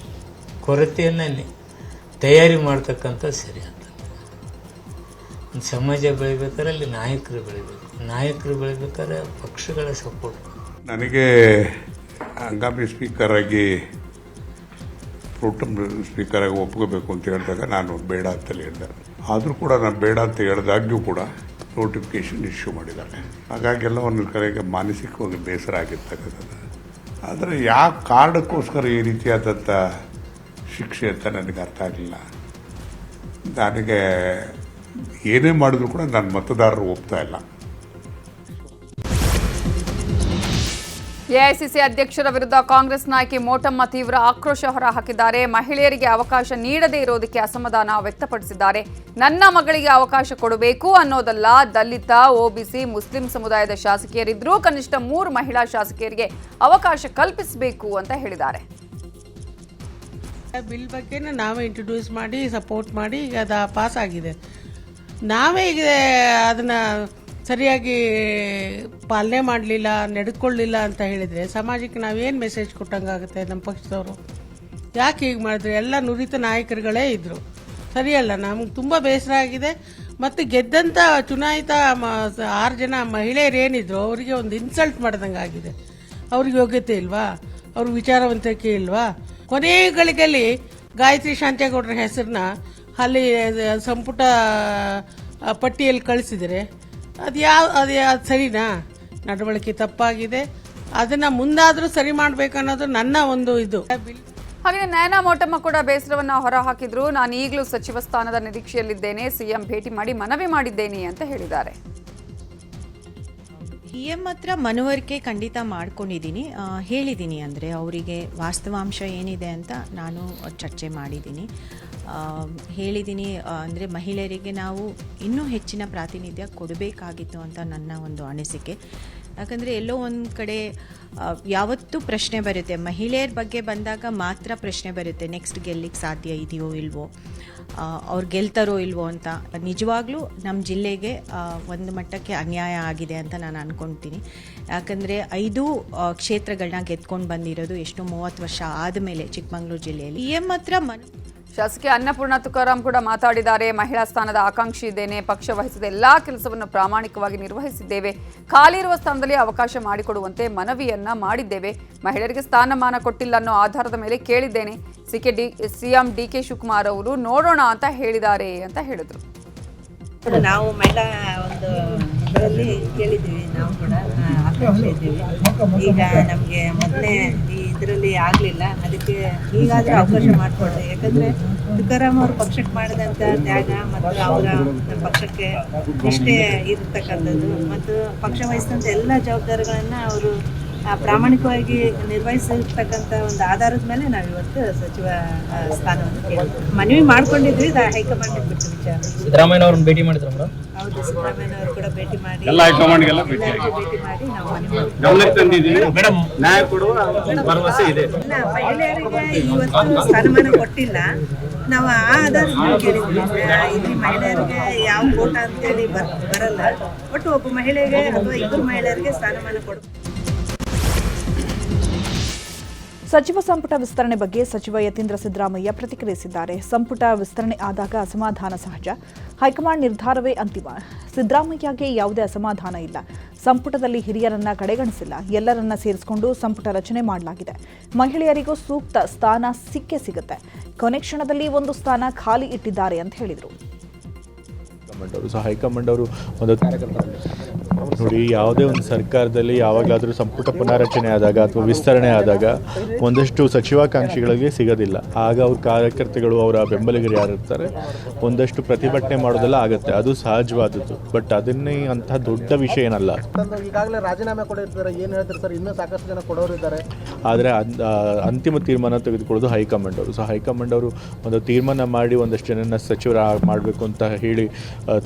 ಕೊರತೆಯನ್ನು ತಯಾರಿ ಮಾಡ್ತಕ್ಕಂಥ ಸರಿ ಅಂತ. ಒಂದು ಸಮಾಜ ಬೆಳಿಬೇಕಾದ್ರೆ ಅಲ್ಲಿ ನಾಯಕರು ಬೆಳಿಬೇಕು, ನಾಯಕರು ಬೆಳಿಬೇಕಾದ್ರೆ ಪಕ್ಷಗಳ ಸಪೋರ್ಟ್. ನನಗೆ ಹಂಗಾಮಿ ಸ್ಪೀಕರ್ ಆಗಿ ಪ್ರೋಟಮ್ ಸ್ಪೀಕರ್ ಆಗಿ ಒಪ್ಕೋಬೇಕು ಅಂತ ಹೇಳಿದಾಗ ನಾನು ಬೇಡ ಅಂತಲೇ ಹೇಳಿದೆ. ಆದರೂ ಕೂಡ ನಾನು ಬೇಡ ಅಂತ ಹೇಳಿದಾಗ್ಯೂ ಕೂಡ ನೋಟಿಫಿಕೇಶನ್ ಇಶ್ಯೂ ಮಾಡಿದ್ದಾರೆ. ಹಾಗಾಗಿ ಎಲ್ಲ ಒಂದು ಕಡೆಗೆ ಮಾನಸಿಕವಾಗಿ ಬೇಸರ ಆಗಿರ್ತಕ್ಕಂಥದ್ದು. ಆದರೆ ಯಾವ ಕಾರಣಕ್ಕೋಸ್ಕರ ಈ ರೀತಿಯಾದಂಥ ಶಿಕ್ಷೆ ಅಂತ ನನಗೆ ಅರ್ಥ ಆಗಲಿಲ್ಲ. ನನಗೆ ಏನೇ ಮಾಡಿದ್ರು ಕೂಡ ನನ್ನ ಮತದಾರರು ಒಪ್ತಾ ಇಲ್ಲ. ಎಐಸಿಸಿ ಅಧ್ಯಕ್ಷರ ವಿರುದ್ಧ ಕಾಂಗ್ರೆಸ್ ನಾಯಕಿ ಮೋಟಮ್ಮ ತೀವ್ರ ಆಕ್ರೋಶ ಹೊರಹಾಕಿದ್ದಾರೆ. ಮಹಿಳೆಯರಿಗೆ ಅವಕಾಶ ನೀಡದೇ ಇರೋದಕ್ಕೆ ಅಸಮಾಧಾನ ವ್ಯಕ್ತಪಡಿಸಿದ್ದಾರೆ. ನನ್ನ ಮಗಳಿಗೆ ಅವಕಾಶ ಕೊಡಬೇಕು ಅನ್ನೋದಲ್ಲ, ದಲಿತ, ಒಬಿಸಿ, ಮುಸ್ಲಿಂ ಸಮುದಾಯದ ಶಾಸಕಿಯರಿದ್ರೂ ಕನಿಷ್ಠ 3 ಮಹಿಳಾ ಶಾಸಕಿಯರಿಗೆ ಅವಕಾಶ ಕಲ್ಪಿಸಬೇಕು ಅಂತ ಹೇಳಿದ್ದಾರೆ. ಬಿಲ್ ಬಗ್ಗೆ ನಾವೇ ಇಂಟ್ರೊಡ್ಯೂಸ್ ಮಾಡಿ ಸಪೋರ್ಟ್ ಮಾಡಿ ಈಗ ಅದು ಪಾಸ್ ಆಗಿದೆ. ನಾವೇ ಈಗ ಅದನ್ನು ಸರಿಯಾಗಿ ಪಾಲನೆ ಮಾಡಲಿಲ್ಲ, ನಡೆದುಕೊಳ್ಳಲಿಲ್ಲ ಅಂತ ಹೇಳಿದರೆ ಸಮಾಜಕ್ಕೆ ನಾವೇನು ಮೆಸೇಜ್ ಕೊಟ್ಟಂಗಾಗುತ್ತೆ? ನಮ್ಮ ಪಕ್ಷದವರು ಯಾಕೆ ಹೀಗೆ ಮಾಡಿದ್ರು? ಎಲ್ಲ ನುರಿತ ನಾಯಕರುಗಳೇ ಇದ್ದರು, ಸರಿಯಲ್ಲ. ನಮ್ಗೆ ತುಂಬ ಬೇಸರ ಆಗಿದೆ. ಮತ್ತು ಗೆದ್ದಂಥ ಚುನಾಯಿತ 6 ಜನ ಮಹಿಳೆಯರೇನಿದ್ರು ಅವರಿಗೆ ಒಂದು ಇನ್ಸಲ್ಟ್ ಮಾಡ್ದಂಗೆ ಆಗಿದೆ. ಅವ್ರಿಗೆ ಯೋಗ್ಯತೆ ಇಲ್ವಾ? ಅವ್ರಿಗೆ ವಿಚಾರವಂತಿಕೆ ಇಲ್ವಾ? ಕೊನೆಯ ಗಳಿಗೆಯಲ್ಲಿ ಗಾಯತ್ರಿ ಶಾಂತೇಗೌಡರ ಹೆಸರನ್ನ ಅಲ್ಲಿ ಸಂಪುಟ ಪಟ್ಟಿಯಲ್ಲಿ ಕಳಿಸಿದರೆ ಅದು ಸರಿನಾ? ನಡವಳಿಕೆ ತಪ್ಪಾಗಿದೆ. ಅದನ್ನು ಮುಂದಾದರೂ ಸರಿ ಮಾಡಬೇಕನ್ನೋದು ನನ್ನ ಒಂದು ಇದು. ಹಾಗೆ ನಯನಾ ಮೋಟಮ್ಮ ಕೂಡ ಬೇಸರವನ್ನ ಹೊರಹಾಕಿದ್ರು. ನಾನು ಈಗಲೂ ಸಚಿವ ಸ್ಥಾನದ ನಿರೀಕ್ಷೆಯಲ್ಲಿದ್ದೇನೆ, ಸಿಎಂ ಭೇಟಿ ಮಾಡಿ ಮನವಿ ಮಾಡಿದ್ದೇನೆ ಅಂತ ಹೇಳಿದ್ದಾರೆ. ಸಿಎಂ ಹತ್ರ ಮನವರಿಕೆ ಖಂಡಿತ ಮಾಡ್ಕೊಂಡಿದ್ದೀನಿ, ಹೇಳಿದ್ದೀನಿ. ಅಂದರೆ ಅವರಿಗೆ ವಾಸ್ತವಾಂಶ ಏನಿದೆ ಅಂತ ನಾನು ಚರ್ಚೆ ಮಾಡಿದ್ದೀನಿ, ಹೇಳಿದ್ದೀನಿ. ಅಂದರೆ ಮಹಿಳೆಯರಿಗೆ ನಾವು ಇನ್ನೂ ಹೆಚ್ಚಿನ ಪ್ರಾತಿನಿಧ್ಯ ಕೊಡಬೇಕಾಗಿತ್ತು ಅಂತ ನನ್ನ ಒಂದು ಅನಿಸಿಕೆ. ಯಾಕಂದರೆ ಎಲ್ಲೋ ಒಂದು ಕಡೆ ಯಾವತ್ತೂ ಪ್ರಶ್ನೆ ಬರುತ್ತೆ, ಮಹಿಳೆಯರ ಬಗ್ಗೆ ಬಂದಾಗ ಮಾತ್ರ ಪ್ರಶ್ನೆ ಬರುತ್ತೆ, ನೆಕ್ಸ್ಟ್ ಗೆಲ್ಲಿಕ್ಕೆ ಸಾಧ್ಯ ಇದೆಯೋ ಇಲ್ವೋ, ಅವ್ರು ಗೆಲ್ತಾರೋ ಇಲ್ವೋ ಅಂತ. ನಿಜವಾಗ್ಲೂ ನಮ್ಮ ಜಿಲ್ಲೆಗೆ ಒಂದು ಮಟ್ಟಕ್ಕೆ ಅನ್ಯಾಯ ಆಗಿದೆ ಅಂತ ನಾನು ಅಂದ್ಕೊಳ್ತೀನಿ. ಯಾಕಂದರೆ 5 ಕ್ಷೇತ್ರಗಳನ್ನ ಗೆದ್ಕೊಂಡು ಬಂದಿರೋದು ಎಷ್ಟು 30 ವರ್ಷ ಆದಮೇಲೆ ಚಿಕ್ಕಮಗಳೂರು ಜಿಲ್ಲೆಯಲ್ಲಿ. ಸಿಎಂ ಹತ್ರ ಶಾಸಕಿ ಅನ್ನಪೂರ್ಣ ತುಕಾರಾಂ ಕೂಡ ಮಾತಾಡಿದ್ದಾರೆ. ಮಹಿಳಾ ಸ್ಥಾನದ ಆಕಾಂಕ್ಷಿ ಇದ್ದೇನೆ, ಪಕ್ಷ ವಹಿಸಿದ ಎಲ್ಲಾ ಕೆಲಸವನ್ನು ಪ್ರಾಮಾಣಿಕವಾಗಿ ನಿರ್ವಹಿಸಿದ್ದೇವೆ, ಖಾಲಿ ಇರುವ ಸ್ಥಾನದಲ್ಲಿ ಅವಕಾಶ ಮಾಡಿಕೊಡುವಂತೆ ಮನವಿಯನ್ನ ಮಾಡಿದ್ದೇವೆ, ಮಹಿಳೆಯರಿಗೆ ಸ್ಥಾನಮಾನ ಕೊಟ್ಟಿಲ್ಲ ಅನ್ನೋ ಆಧಾರದ ಮೇಲೆ ಕೇಳಿದ್ದೇನೆ, ಸಿಎಂ ಡಿಕೆ ಶಿವಕುಮಾರ್ ಅವರು ನೋಡೋಣ ಅಂತ ಹೇಳಿದ್ದಾರೆ ಅಂತ ಹೇಳಿದ್ರು. ನಾವು ಮಹಿಳಾ ಒಂದು ಇದರಲ್ಲಿ ಕೇಳಿದ್ದೀವಿ, ನಾವು ಕೂಡ ಆಕಾಂಕ್ಷೆ ಇದ್ದೀವಿ. ಈಗ ನಮಗೆ ಮೊದಲೇ ಈ ಇದರಲ್ಲಿ ಆಗಲಿಲ್ಲ, ಅದಕ್ಕೆ ಈಗಾದರೂ ಅವಕಾಶ ಮಾಡಿಕೊಡ್ರಿ. ಯಾಕಂದರೆ ತುಕಾರಾಮ್ ಅವರು ಪಕ್ಷಕ್ಕೆ ಮಾಡಿದಂಥ ತ್ಯಾಗ ಮತ್ತು ಅವರ ಪಕ್ಷಕ್ಕೆ ನಿಷ್ಠೆ ಇರತಕ್ಕಂಥದ್ದು ಮತ್ತು ಪಕ್ಷ ವಹಿಸಿದಂಥ ಎಲ್ಲ ಜವಾಬ್ದಾರಿಗಳನ್ನು ಅವರು ಪ್ರಾಮಾಣಿಕವಾಗಿ ನಿರ್ವಹಿಸಿರ್ತಕ್ಕಂಥ ಒಂದು ಆಧಾರದ ಮೇಲೆ ನಾವು ಇವತ್ತು ಸಚಿವ ಸ್ಥಾನವನ್ನು ಕೇಳಿದ್ವಿ, ಮನವಿ ಮಾಡ್ಕೊಂಡಿದ್ವಿ. ಹೈಕಮಾಂಡ್ ಬಿಟ್ಟು ವಿಚಾರ. ಸಿದ್ದರಾಮಯ್ಯ ಅವ್ರನ್ನ ಭೇಟಿ ಮಾಡಿದ್ರು ಮೇಡಮ್? ಹೌದು, ಸಿದ್ದರಾಮಯ್ಯ ಅವರು ಕೂಡ ಭೇಟಿ ಮಾಡಿ ನಾವು ಮಹಿಳೆಯರಿಗೆ ಇವತ್ತು ಸ್ಥಾನಮಾನ ಕೊಟ್ಟಿಲ್ಲ, ನಾವು ಆ ಆಧಾರದ ಮೇಲೆ ಕೇಳಿದ್ವಿ. ಇಲ್ಲಿ ಮಹಿಳೆಯರಿಗೆ ಯಾವ ಕೋಟ ಅಂತೇಳಿ ಬರಲ್ಲ, ಒಟ್ಟು ಒಬ್ಬ ಮಹಿಳೆಗೆ ಅಥವಾ 2 ಮಹಿಳೆಯರಿಗೆ ಸ್ಥಾನಮಾನ ಕೊಡಬೇಕು. ಸಚಿವ ಸಂಪುಟ ವಿಸ್ತರಣೆ ಬಗ್ಗೆ ಸಚಿವ ಯತೀಂದ್ರ ಸಿದ್ದರಾಮಯ್ಯ ಪ್ರತಿಕ್ರಿಯಿಸಿದ್ದಾರೆ. ಸಂಪುಟ ವಿಸ್ತರಣೆ ಆದಾಗ ಅಸಮಾಧಾನ ಸಹಜ, ಹೈಕಮಾಂಡ್ ನಿರ್ಧಾರವೇ ಅಂತಿಮ. ಸಿದ್ದರಾಮಯ್ಯಗೆ ಯಾವುದೇ ಅಸಮಾಧಾನ ಇಲ್ಲ, ಸಂಪುಟದಲ್ಲಿ ಹಿರಿಯರನ್ನ ಕಡೆಗಣಿಸಿಲ್ಲ, ಎಲ್ಲರನ್ನ ಸೇರಿಸಿಕೊಂಡು ಸಂಪುಟ ರಚನೆ ಮಾಡಲಾಗಿದೆ. ಮಹಿಳೆಯರಿಗೂ ಸೂಕ್ತ ಸ್ಥಾನ ಸಿಕ್ಕೇ ಸಿಗುತ್ತೆ, ಕೊನೆ ಕ್ಷಣದಲ್ಲಿ ಒಂದು ಸ್ಥಾನ ಖಾಲಿ ಇಟ್ಟಿದ್ದಾರೆ ಅಂತ ಹೇಳಿದರು. ಹೈಕಮಾಂಡ್ ಅವರು ಒಂದು ನೋಡಿ, ಯಾವುದೇ ಒಂದು ಸರ್ಕಾರದಲ್ಲಿ ಯಾವಾಗಲಾದರೂ ಸಂಪುಟ ಪುನಾರಚನೆ ಆದಾಗ ಅಥವಾ ವಿಸ್ತರಣೆ ಆದಾಗ ಒಂದಷ್ಟು ಸಚಿವಾಕಾಂಕ್ಷಿಗಳಿಗೆ ಸಿಗೋದಿಲ್ಲ. ಆಗ ಅವ್ರ ಕಾರ್ಯಕರ್ತಗಳು, ಅವರ ಬೆಂಬಲಿಗರು ಯಾರಿರ್ತಾರೆ, ಒಂದಷ್ಟು ಪ್ರತಿಭಟನೆ ಮಾಡೋದೆಲ್ಲ ಆಗುತ್ತೆ, ಅದು ಸಹಜವಾದದ್ದು. ಬಟ್ ಅದನ್ನೇ ಅಂತಹ ದೊಡ್ಡ ವಿಷಯ ಏನಲ್ಲ. ಈಗಾಗಲೇ ರಾಜೀನಾಮೆ ಕೊಡಿರ್ತಾರೆ, ಏನು ಹೇಳ್ತಾರೆ ಸರ್? ಇನ್ನೂ ಸಾಕಷ್ಟು ಜನ ಕೊಡೋರು ಇದ್ದಾರೆ. ಆದರೆ ಅಂತಿಮ ತೀರ್ಮಾನ ತೆಗೆದುಕೊಳ್ಳೋದು ಹೈಕಮಾಂಡ್ ಅವರು. ಹೈಕಮಾಂಡ್ ಅವರು ಒಂದು ತೀರ್ಮಾನ ಮಾಡಿ ಒಂದಷ್ಟು ಜನನ ಸಚಿವರ ಮಾಡಬೇಕು ಅಂತ ಹೇಳಿ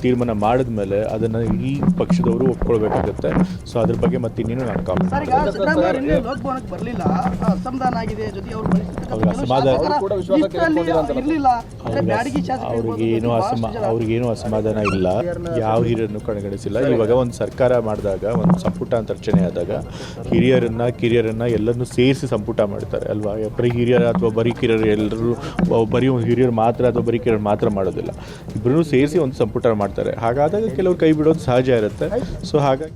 ತೀರ್ಮಾನ ಮಾಡಿದ್ಮೇಲೆ ಅದನ್ನು ಈ ಪಕ್ಷದವರು ಒಪ್ಕೊಳ್ಬೇಕಾಗುತ್ತೆ. ಸೊ ಅದ್ರ ಬಗ್ಗೆ ಮತ್ತೆ ಇನ್ನೇನು ನಾನು ಕಾಮೆಂಟ್ ಲೋಕಭವನಕ್ಕೆ ಬರಲಿಲ್ಲ, ಅಸಮಾಧಾನ ಆಗಿದೆ, ಜೊತೆ ಅವರು ಅವ್ರಿಗೇನು ಅಸಮಾಧಾನ ಇಲ್ಲ, ಯಾವ ಹಿರಿಯರನ್ನು ಕಡೆಗಣಿಸಿಲ್ಲ. ಇವಾಗ ಒಂದು ಸರ್ಕಾರ ಮಾಡಿದಾಗ, ಒಂದು ಸಂಪುಟ ಅಂತ ರಚನೆ ಆದಾಗ ಕಿರಿಯರನ್ನ ಎಲ್ಲರನ್ನೂ ಸೇರಿಸಿ ಸಂಪುಟ ಮಾಡ್ತಾರೆ ಅಲ್ವಾ. ಬರೀ ಹಿರಿಯರ ಅಥವಾ ಬರೀ ಕಿರಿಯರು ಎಲ್ಲರೂ ಬರೀ ಹಿರಿಯರು ಮಾತ್ರ ಅಥವಾ ಬರೀ ಕಿರಿಯರು ಮಾತ್ರ ಮಾಡೋದಿಲ್ಲ, ಇಬ್ಬರೂ ಸೇರಿಸಿ ಒಂದು ಸಂಪುಟ ಮಾಡ್ತಾರೆ. ಹಾಗಾದಾಗ ಕೆಲವರು ಕೈ ಬಿಡೋದು ಸಹಜ ಇರುತ್ತೆ. ಸೊ ಹಾಗಾಗಿ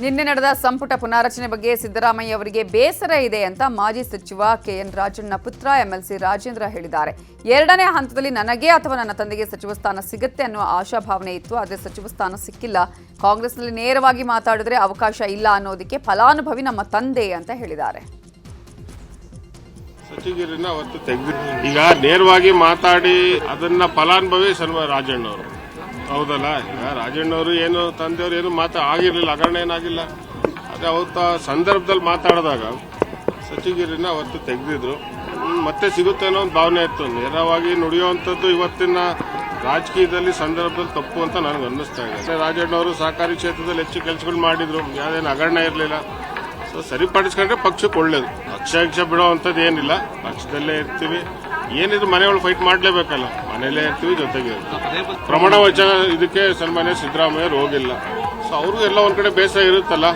ನಿನ್ನೆ ನಡೆದ ಸಂಪುಟ ಪುನಾರಚನೆ ಬಗ್ಗೆ ಸಿದ್ದರಾಮಯ್ಯ ಅವರಿಗೆ ಬೇಸರ ಇದೆ ಅಂತ ಮಾಜಿ ಸಚಿವ ಕೆಎನ್ ರಾಜಣ್ಣ ಪುತ್ರ ಎಂಎಲ್ಸಿ ರಾಜೇಂದ್ರ ಹೇಳಿದ್ದಾರೆ. 2ನೇ ಹಂತದಲ್ಲಿ ನನಗೆ ಅಥವಾ ನನ್ನ ತಂದೆಗೆ ಸಚಿವ ಸ್ಥಾನ ಸಿಗುತ್ತೆ ಅನ್ನುವ ಆಶಾಭಾವನೆ ಇತ್ತು, ಆದರೆ ಸಚಿವ ಸ್ಥಾನ ಸಿಕ್ಕಿಲ್ಲ. ಕಾಂಗ್ರೆಸ್ನಲ್ಲಿ ನೇರವಾಗಿ ಮಾತಾಡಿದ್ರೆ ಅವಕಾಶ ಇಲ್ಲ ಅನ್ನೋದಕ್ಕೆ ಫಲಾನುಭವಿ ನಮ್ಮ ತಂದೆ ಅಂತ ಹೇಳಿದ್ದಾರೆ. ಸಚಿವರನ್ನ ಅವತ್ತು ತೆಗೆದು ಈಗ ನೇರವಾಗಿ ಮಾತಾಡಿ ಅದನ್ನ ಫಲಾನುಭವಿ ರಾಜಣ್ಣವರು, ಹೌದಲ್ಲ. ಈಗ ರಾಜಣ್ಣವರು ಏನು ತಂದೆಯವರು ಏನು ಆಗಿರಲಿಲ್ಲ, ಹಗರಣ ಏನಾಗಿಲ್ಲ. ಆದರೆ ಅವತ್ತು ಸಂದರ್ಭದಲ್ಲಿ ಮಾತಾಡಿದಾಗ ಸಚಿವರನ್ನ ಅವತ್ತು ತೆಗೆದಿದ್ರು. ಮತ್ತೆ ಸಿಗುತ್ತೆ ಅನ್ನೋ ಒಂದು ಭಾವನೆ ಇತ್ತು. ನೇರವಾಗಿ ನುಡಿಯುವಂಥದ್ದು ಇವತ್ತಿನ ರಾಜಕೀಯದಲ್ಲಿ ಸಂದರ್ಭದಲ್ಲಿ ತಪ್ಪು ಅಂತ ನನಗೆ ಅನ್ನಿಸ್ತಾ ಇದೆ. ರಾಜಣ್ಣವರು ಸಹಕಾರಿ ಕ್ಷೇತ್ರದಲ್ಲಿ ಹೆಚ್ಚು ಕೆಲಸಗಳು ಮಾಡಿದ್ರು, ಯಾವುದೇನು ಹಗರಣ ಇರಲಿಲ್ಲ. ಸೊ ಸರಿಪಡಿಸ್ಕೊಂಡ್ರೆ ಪಕ್ಷಕ್ಕೆ ಒಳ್ಳೇದು. ಪಕ್ಷ ಬಿಡೋವಂಥದ್ದು ಏನಿಲ್ಲ, ಪಕ್ಷದಲ್ಲೇ ಇರ್ತೀವಿ. ಏನಿದ್ರು ಮನೆಯೊಳಗೆ ಫೈಟ್ ಮಾಡಲೇಬೇಕಲ್ಲ, ಮನೆಯಲ್ಲೇ ಇರ್ತೀವಿ, ಜೊತೆಗೆ ಪ್ರಮಾಣ ವಚನ ಇದಕ್ಕೆ ಸನ್ಮಾನ್ಯ ಸಿದ್ದರಾಮಯ್ಯರು ಹೋಗಿಲ್ಲ. ಸೊ ಅವ್ರಿಗೂ ಎಲ್ಲ ಒಂದು ಕಡೆ ಬೇಸರ ಇರುತ್ತಲ್ಲ.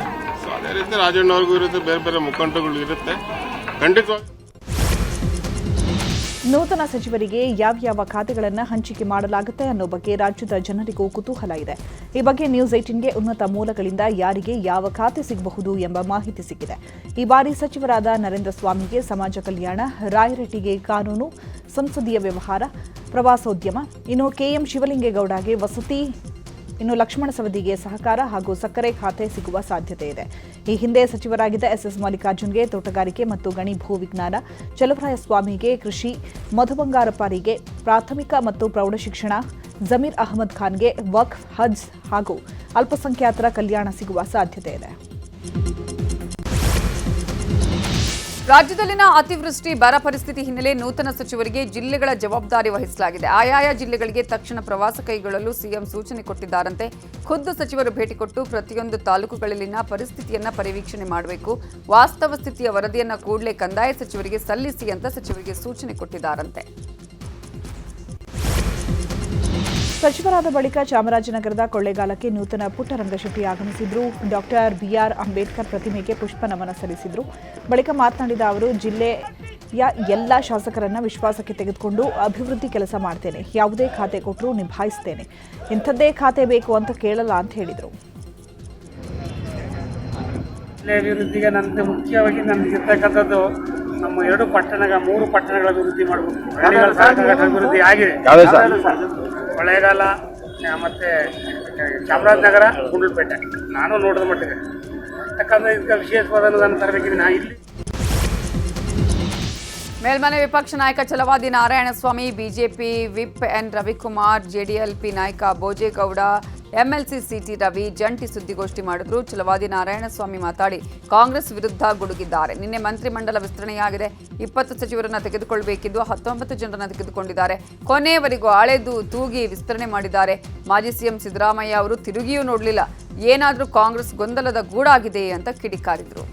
ಸೊ ಅದೇ ರೀತಿ ರಾಜಣ್ಣವ್ರಿಗೂ ಇರುತ್ತೆ, ಬೇರೆ ಬೇರೆ ಮುಖಂಡಗಳು ಇರುತ್ತೆ. ಖಂಡಿತವಾಗಿ ನೂತನ ಸಚಿವರಿಗೆ ಯಾವ್ಯಾವ ಖಾತೆಗಳನ್ನು ಹಂಚಿಕೆ ಮಾಡಲಾಗುತ್ತೆ ಅನ್ನೋ ಬಗ್ಗೆ ರಾಜ್ಯದ ಜನರಿಗೂ ಕುತೂಹಲ ಇದೆ. ಈ ಬಗ್ಗೆ ನ್ಯೂಸ್ 18ಗೆ ಉನ್ನತ ಮೂಲಗಳಿಂದ ಯಾರಿಗೆ ಯಾವ ಖಾತೆ ಸಿಗಬಹುದು ಎಂಬ ಮಾಹಿತಿ ಸಿಕ್ಕಿದೆ. ಈ ಬಾರಿ ಸಚಿವರಾದ ನರೇಂದ್ರ ಸ್ವಾಮಿಗೆ ಸಮಾಜ ಕಲ್ಯಾಣ, ರಾಯರೆಡ್ಡಿಗೆ ಕಾನೂನು, ಸಂಸದೀಯ ವ್ಯವಹಾರ, ಪ್ರವಾಸೋದ್ಯಮ, ಇನ್ನು ಕೆಎಂ ಶಿವಲಿಂಗೇಗೌಡಗೆ ವಸತಿ, ಇನ್ನು ಲಕ್ಷ್ಮಣ ಸವದಿಗೆ ಸಹಕಾರ ಹಾಗೂ ಸಕ್ಕರೆ ಖಾತೆ ಸಿಗುವ ಸಾಧ್ಯತೆ ಇದೆ. ಈ ಹಿಂದೆ ಸಚಿವರಾಗಿದ್ದ ಎಸ್ಎಸ್ ಮಲ್ಲಿಕಾರ್ಜುನ್ಗೆ ತೋಟಗಾರಿಕೆ ಮತ್ತು ಗಣಿ ಭೂ ವಿಜ್ಞಾನ, ಚಲುವರಾಯಸ್ವಾಮಿಗೆ ಕೃಷಿ, ಮಧು ಬಂಗಾರಪ್ಪರಿಗೆ ಪ್ರಾಥಮಿಕ ಮತ್ತು ಪ್ರೌಢಶಿಕ್ಷಣ, ಜಮೀರ್ ಅಹಮದ್ ಖಾನ್ಗೆ ವಕ್ಫ್, ಹಜ್ ಹಾಗೂ ಅಲ್ಪಸಂಖ್ಯಾತರ ಕಲ್ಯಾಣ ಸಿಗುವ ಸಾಧ್ಯತೆ ಇದೆ. ರಾಜ್ಯದಲ್ಲಿನ ಅತಿವೃಷ್ಟಿ, ಬರ ಪರಿಸ್ಥಿತಿ ಹಿನ್ನೆಲೆ ನೂತನ ಸಚಿವರಿಗೆ ಜಿಲ್ಲೆಗಳ ಜವಾಬ್ದಾರಿ ವಹಿಸಲಾಗಿದೆ. ಆಯಾಯ ಜಿಲ್ಲೆಗಳಿಗೆ ತಕ್ಷಣ ಪ್ರವಾಸ ಕೈಗೊಳ್ಳಲು ಸಿಎಂ ಸೂಚನೆ ಕೊಟ್ಟಿದ್ದಾರಂತೆ. ಖುದ್ದು ಸಚಿವರು ಭೇಟಿ ಕೊಟ್ಟು ಪ್ರತಿಯೊಂದು ತಾಲೂಕುಗಳಲ್ಲಿನ ಪರಿಸ್ಥಿತಿಯನ್ನ ಪರಿವೀಕ್ಷಣೆ ಮಾಡಬೇಕು. ವಾಸ್ತವ ಸ್ಥಿತಿಯ ವರದಿಯನ್ನ ಕೂಡಲೇ ಕಂದಾಯ ಸಚಿವರಿಗೆ ಸಲ್ಲಿಸಿ ಅಂತ ಸಚಿವರಿಗೆ ಸೂಚನೆ ಕೊಟ್ಟಿದ್ದಾರಂತೆ. ಸಚಿವರಾದ ಬಳಿಕ ಚಾಮರಾಜನಗರದ ಕೊಳ್ಳೇಗಾಲಕ್ಕೆ ನೂತನ ಪುಟ್ಟರಂಗಶೆಟ್ಟಿ ಆಗಮಿಸಿದ್ರು. ಡಾಕ್ಟರ್ ಬಿಆರ್ ಅಂಬೇಡ್ಕರ್ ಪ್ರತಿಮೆಗೆ ಪುಷ್ಪ ನಮನ ಸಲ್ಲಿಸಿದ್ರು. ಬಳಿಕ ಮಾತನಾಡಿದ ಅವರು, ಜಿಲ್ಲೆಯ ಎಲ್ಲ ಶಾಸಕರನ್ನ ವಿಶ್ವಾಸಕ್ಕೆ ತೆಗೆದುಕೊಂಡು ಅಭಿವೃದ್ಧಿ ಕೆಲಸ ಮಾಡ್ತೇನೆ. ಯಾವುದೇ ಖಾತೆ ಕೊಟ್ಟರೂ ನಿಭಾಯಿಸ್ತೇನೆ. ಇಂಥದ್ದೇ ಖಾತೆ ಬೇಕು ಅಂತ ಕೇಳಲ್ಲ ಅಂತ ಹೇಳಿದರು. ಅಭಿವೃದ್ಧಿಗೆ ನನಗೆ ಮುಖ್ಯವಾಗಿ ನನಗಿರ್ತಕ್ಕಂಥದ್ದು ನಮ್ಮ 3 ಪಟ್ಟಣಗಳ ಅಭಿವೃದ್ಧಿ ಮಾಡಬೇಕು. ಅಭಿವೃದ್ಧಿ ಆಗಿದೆ. ಕೊಳ್ಳೇಗಾಲ ಮತ್ತು ಚಾಮರಾಜನಗರ, ಗುಂಡ್ಲುಪೇಟೆ ನಾನು ನೋಡಿದ ಮಟ್ಟಿಗೆ. ಯಾಕಂದರೆ ಇದಕ್ಕೆ ವಿಶೇಷವಾದ ನಾನು ತರಬೇಕಿದೆ. ನಾ ಇಲ್ಲಿ ಮೇಲ್ಮನೆ ವಿಪಕ್ಷ ನಾಯಕ Chalavadi Narayanaswamy, BJP whip N Ravikumar, JDLP ನಾಯಕ ಭೋಜೇಗೌಡ, ಎಂಎಲ್ಸಿ ಸಿಟಿ ರವಿ ಜಂಟಿ ಸುದ್ದಿಗೋಷ್ಠಿ ಮಾಡಿದ್ರು. ಛಲವಾದಿ ನಾರಾಯಣಸ್ವಾಮಿ ಮಾತಾಡಿ ಕಾಂಗ್ರೆಸ್ ವಿರುದ್ಧ ಗುಡುಗಿದ್ದಾರೆ. ನಿನ್ನೆ ಮಂತ್ರಿಮಂಡಲ ವಿಸ್ತರಣೆಯಾಗಿದೆ. 20 ಸಚಿವರನ್ನ ತೆಗೆದುಕೊಳ್ಳಬೇಕಿದ್ದು 19 ಜನರನ್ನ ತೆಗೆದುಕೊಂಡಿದ್ದಾರೆ. ಕೊನೆಯವರೆಗೂ ಅಳೆದು ತೂಗಿ ವಿಸ್ತರಣೆ ಮಾಡಿದ್ದಾರೆ. ಮಾಜಿ ಸಿಎಂ ಸಿದ್ದರಾಮಯ್ಯ ಅವರು ತಿರುಗಿಯೂ ನೋಡಲಿಲ್ಲ. ಏನಾದರೂ ಕಾಂಗ್ರೆಸ್ ಗೊಂದಲದ ಗೂಡಾಗಿದೆ ಅಂತ ಕಿಡಿಕಾರಿದ್ರು.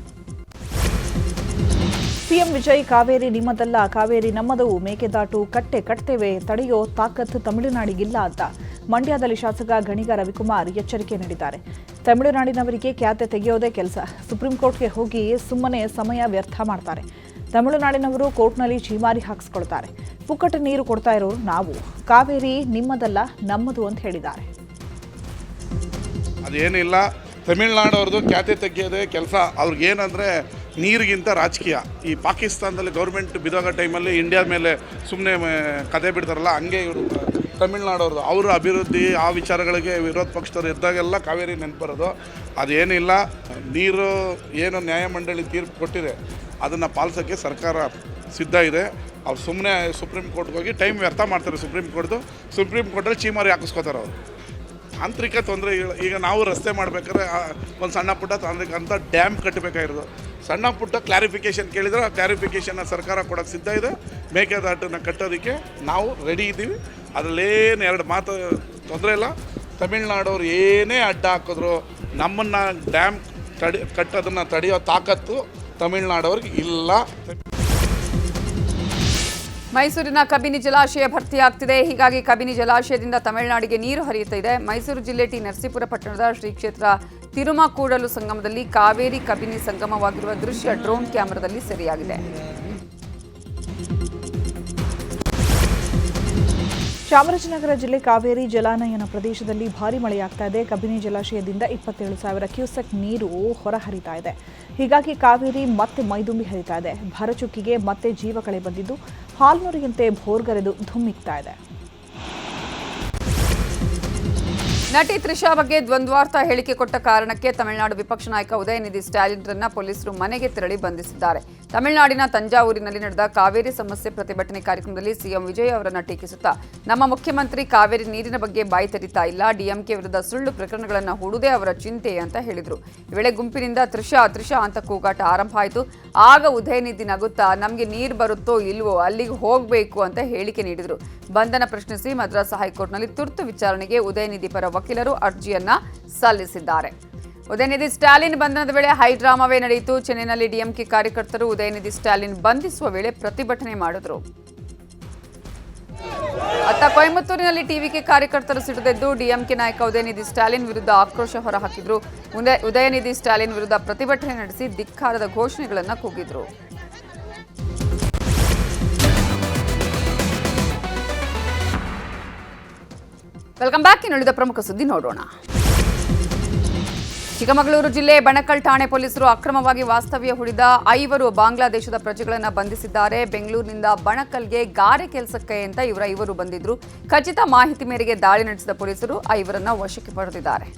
ಸಿಎಂ ವಿಜಯ್, ಕಾವೇರಿ ನಿಮ್ಮದಲ್ಲ, ಕಾವೇರಿ ನಮ್ಮದು, ಮೇಕೆದಾಟು ಕಟ್ಟೆ ಕಟ್ತೇವೆ, ತಡೆಯೋ ತಾಕತ್ತು ತಮಿಳುನಾಡಿಗಿಲ್ಲ ಅಂತ ಮಂಡ್ಯದಲ್ಲಿ ಶಾಸಕ ಗಣಿಗ ರವಿಕುಮಾರ್ ಎಚ್ಚರಿಕೆ ನೀಡಿದ್ದಾರೆ. ತಮಿಳುನಾಡಿನವರಿಗೆ ಖ್ಯಾತೆ ತೆಗೆಯೋದೇ ಕೆಲಸ. ಸುಪ್ರೀಂ ಕೋರ್ಟ್ಗೆ ಹೋಗಿ ಸುಮ್ಮನೆ ಸಮಯ ವ್ಯರ್ಥ ಮಾಡ್ತಾರೆ. ತಮಿಳುನಾಡಿನವರು ಕೋರ್ಟ್ನಲ್ಲಿ ಚೀಮಾರಿ ಹಾಕಿಸ್ಕೊಳ್ತಾರೆ. ಪುಕ್ಕಟ ನೀರು ಕೊಡ್ತಾ ಇರೋರು ನಾವು. ಕಾವೇರಿ ನಿಮ್ಮದಲ್ಲ, ನಮ್ಮದು ಅಂತ ಹೇಳಿದ್ದಾರೆ. ಅದೇನಿಲ್ಲ, ತಮಿಳುನಾಡವ್ರದ್ದು ಖ್ಯಾತೆ ತೆಗೆಯೋದೇ ಕೆಲಸ. ಅವ್ರಿಗೇನಂದರೆ ನೀರಿಗಿಂತ ರಾಜಕೀಯ. ಈ ಪಾಕಿಸ್ತಾನದಲ್ಲಿ ಗೌರ್ಮೆಂಟ್ ಬಿದ್ದೋಗೋ ಟೈಮಲ್ಲಿ ಇಂಡಿಯಾ ಮೇಲೆ ಸುಮ್ಮನೆ ಕತೆ ಬಿಡ್ತಾರಲ್ಲ, ಹಂಗೆ ಇವರು ತಮಿಳ್ನಾಡವ್ರದ್ದು. ಅವರ ಅಭಿವೃದ್ಧಿ ಆ ವಿಚಾರಗಳಿಗೆ ವಿರೋಧ ಪಕ್ಷದವ್ರು ಇದ್ದಾಗೆಲ್ಲ ಕಾವೇರಿ ನೆನಪರೋದು. ಅದೇನಿಲ್ಲ, ನೀರು ಏನು ನ್ಯಾಯಮಂಡಳಿ ತೀರ್ಪು ಕೊಟ್ಟಿದೆ ಅದನ್ನು ಪಾಲಿಸೋಕ್ಕೆ ಸರ್ಕಾರ ಸಿದ್ಧ ಇದೆ. ಅವ್ರು ಸುಮ್ಮನೆ ಸುಪ್ರೀಂ ಕೋರ್ಟ್ಗೆ ಹೋಗಿ ಟೈಮ್ ವ್ಯರ್ಥ ಮಾಡ್ತಾರೆ. ಸುಪ್ರೀಂ ಕೋರ್ಟಲ್ಲಿ ಚೀಮಾರಿ ಹಾಕಿಸ್ಕೋತಾರೆ ಅವರು. ತಾಂತ್ರಿಕ ತೊಂದರೆ. ಈಗ ನಾವು ರಸ್ತೆ ಮಾಡಬೇಕಾದ್ರೆ ಒಂದು ಸಣ್ಣ ಪುಟ್ಟ ತಾಂತ್ರಿಕ ಅಂತ ಡ್ಯಾಮ್ ಕಟ್ಟಬೇಕಾಗಿರೋದು. ಸಣ್ಣ ಪುಟ್ಟ ಕ್ಲಾರಿಫಿಕೇಷನ್ ಕೇಳಿದರೆ ಆ ಕ್ಲಾರಿಫಿಕೇಷನ್ನ ಸರ್ಕಾರ ಕೊಡೋಕ್ಕೆ ಸಿದ್ಧ ಇದೆ. ಮೇಕೆದಾಟನ್ನು ಕಟ್ಟೋದಕ್ಕೆ ನಾವು ರೆಡಿ ಇದ್ದೀವಿ. ಅದರಲ್ಲೇನು 2 ಮಾತು ತೊಂದರೆ ಇಲ್ಲ. ತಮಿಳ್ನಾಡವ್ರು ಏನೇ ಅಡ್ಡ ಹಾಕಿದ್ರು ನಮ್ಮನ್ನು ಡ್ಯಾಮ್ ಕಟ್ಟೋದನ್ನು ತಡೆಯೋ ತಾಕತ್ತು ತಮಿಳ್ನಾಡವ್ರಿಗೆ ಇಲ್ಲ. ಮೈಸೂರಿನ ಕಬಿನಿ ಜಲಾಶಯ ಭರ್ತಿಯಾಗ್ತಿದೆ. ಹೀಗಾಗಿ ಕಬಿನಿ ಜಲಾಶಯದಿಂದ ತಮಿಳುನಾಡಿಗೆ ನೀರು ಹರಿಯುತ್ತಿದೆ. ಮೈಸೂರು ಜಿಲ್ಲೆ ಟಿ ನರಸೀಪುರ ಪಟ್ಟಣದ ಶ್ರೀ ಕ್ಷೇತ್ರ ತಿರುಮಕೂಡಲು ಸಂಗಮದಲ್ಲಿ ಕಾವೇರಿ ಕಬಿನಿ ಸಂಗಮವಾಗಿರುವ ದೃಶ್ಯ ಡ್ರೋನ್ ಕ್ಯಾಮೆರಾದಲ್ಲಿ ಸೆರೆಯಾಗಿದೆ. ಚಾಮರಾಜನಗರ ಜಿಲ್ಲೆ ಕಾವೇರಿ ಜಲಾನಯನ ಪ್ರದೇಶದಲ್ಲಿ ಭಾರೀ ಮಳೆಯಾಗ್ತಾ ಇದೆ. ಕಬಿನಿ ಜಲಾಶಯದಿಂದ 27,000 ಕ್ಯೂಸೆಕ್ ನೀರು ಹೊರಹರಿತಾ ಇದೆ. ಹೀಗಾಗಿ ಕಾವೇರಿ ಮತ್ತೆ ಮೈದುಂಬಿ ಹರಿತಾ ಇದೆ. ಭರಚುಕ್ಕಿಗೆ ಮತ್ತೆ ಜೀವ ಕಳೆ ಬಂದಿದ್ದು ಹಾಲ್ನೂರಿಯಂತೆ ಭೋರ್ಗರೆದು ಧುಮ್ಮಿಕ್ತಾ ಇದೆ. ನಟಿ ತ್ರಿಷಾ ಬಗ್ಗೆ ದ್ವಂದ್ವಾರ್ಥ ಹೇಳಿಕೆ ಕೊಟ್ಟ ಕಾರಣಕ್ಕೆ ತಮಿಳುನಾಡು ವಿಪಕ್ಷ ನಾಯಕ ಉದಯನಿಧಿ ಸ್ಟಾಲಿನ್ರನ್ನ ಪೊಲೀಸರು ಮನೆಗೆ ತೆರಳಿ ಬಂಧಿಸಿದ್ದಾರೆ. ತಮಿಳುನಾಡಿನ ತಂಜಾವೂರಿನಲ್ಲಿ ನಡೆದ ಕಾವೇರಿ ಸಮಸ್ಯೆ ಪ್ರತಿಭಟನೆ ಕಾರ್ಯಕ್ರಮದಲ್ಲಿ ಸಿಎಂ ವಿಜಯ್ ಅವರನ್ನು ಟೀಕಿಸುತ್ತಾ, ನಮ್ಮ ಮುಖ್ಯಮಂತ್ರಿ ಕಾವೇರಿ ನೀರಿನ ಬಗ್ಗೆ ಬಾಯಿ ತೆರಿತಾ ಇಲ್ಲ, ಡಿಎಂಕೆ ವಿರುದ್ಧ ಸುಳ್ಳು ಪ್ರಕರಣಗಳನ್ನು ಹೂಡುವುದೇ ಅವರ ಚಿಂತೆ ಅಂತ ಹೇಳಿದರು. ಈ ವೇಳೆ ಗುಂಪಿನಿಂದ ತ್ರಿಷಾ ತ್ರಿಷಾ ಅಂತ ಕೂಗಾಟ ಆರಂಭ ಆಯಿತು. ಆಗ ಉದಯನಿಧಿ ನಗುತ್ತಾ, ನಮಗೆ ನೀರು ಬರುತ್ತೋ ಇಲ್ವೋ ಅಲ್ಲಿಗೆ ಹೋಗಬೇಕು ಅಂತ ಹೇಳಿಕೆ ನೀಡಿದರು. ಬಂಧನ ಪ್ರಶ್ನಿಸಿ ಮದ್ರಾಸ್ ಹೈಕೋರ್ಟ್ನಲ್ಲಿ ತುರ್ತು ವಿಚಾರಣೆಗೆ ಉದಯನಿಧಿ ಪರ ವಕೀಲರು ಅರ್ಜಿಯನ್ನ ಸಲ್ಲಿಸಿದ್ದಾರೆ. ಉದಯನಿಧಿ ಸ್ಟಾಲಿನ್ ಬಂಧನದ ವೇಳೆ ಹೈಡ್ರಾಮಾವೇ ನಡೆಯಿತು. ಚೆನ್ನೈನಲ್ಲಿ ಡಿಎಂಕೆ ಕಾರ್ಯಕರ್ತರು ಉದಯನಿಧಿ ಸ್ಟಾಲಿನ್ ಬಂಧಿಸುವ ವೇಳೆ ಪ್ರತಿಭಟನೆ ಮಾಡಿದರು. ಅತ್ತ ಕೊಯಮತ್ತೂರಿನಲ್ಲಿ ಟಿವಿಕೆ ಕಾರ್ಯಕರ್ತರು ಸಿಡಿದೆದ್ದು ಡಿಎಂಕೆ ನಾಯಕ ಉದಯನಿಧಿ ಸ್ಟಾಲಿನ್ ವಿರುದ್ಧ ಆಕ್ರೋಶ ಹೊರಹಾಕಿದ್ರು. ಉದಯನಿಧಿ ಸ್ಟಾಲಿನ್ ವಿರುದ್ಧ ಪ್ರತಿಭಟನೆ ನಡೆಸಿ ಧಿಕ್ಕಾರದ ಘೋಷಣೆಗಳನ್ನು ಕೂಗಿದ್ರು. Welcome back. ಇನ್ನುಳಿದ ಪ್ರಮುಖ ಸುದ್ದಿ ನೋಡೋಣ. ಚಿಕ್ಕಮಗಳೂರು ಜಿಲ್ಲೆ ಬಣಕಲ್ ಠಾಣೆ ಪೊಲೀಸರು ಅಕ್ರಮವಾಗಿ ವಾಸ್ತವ್ಯ ಹೂಡಿದ 5 ಬಾಂಗ್ಲಾದೇಶದ ಪ್ರಜೆಗಳನ್ನು ಬಂಧಿಸಿದ್ದಾರೆ. ಬೆಂಗಳೂರಿನಿಂದ ಬಣಕಲ್ಗೆ ಗಾರೆ ಕೆಲಸಕ್ಕೆ ಅಂತ ಇವರ 5 ಬಂದಿದ್ರು. ಖಚಿತ ಮಾಹಿತಿ ಮೇರೆಗೆ ದಾಳಿ ನಡೆಸಿದ ಪೊಲೀಸರು 5ರನ್ನ ವಶಕ್ಕೆ ಪಡೆದಿದ್ದಾರೆ.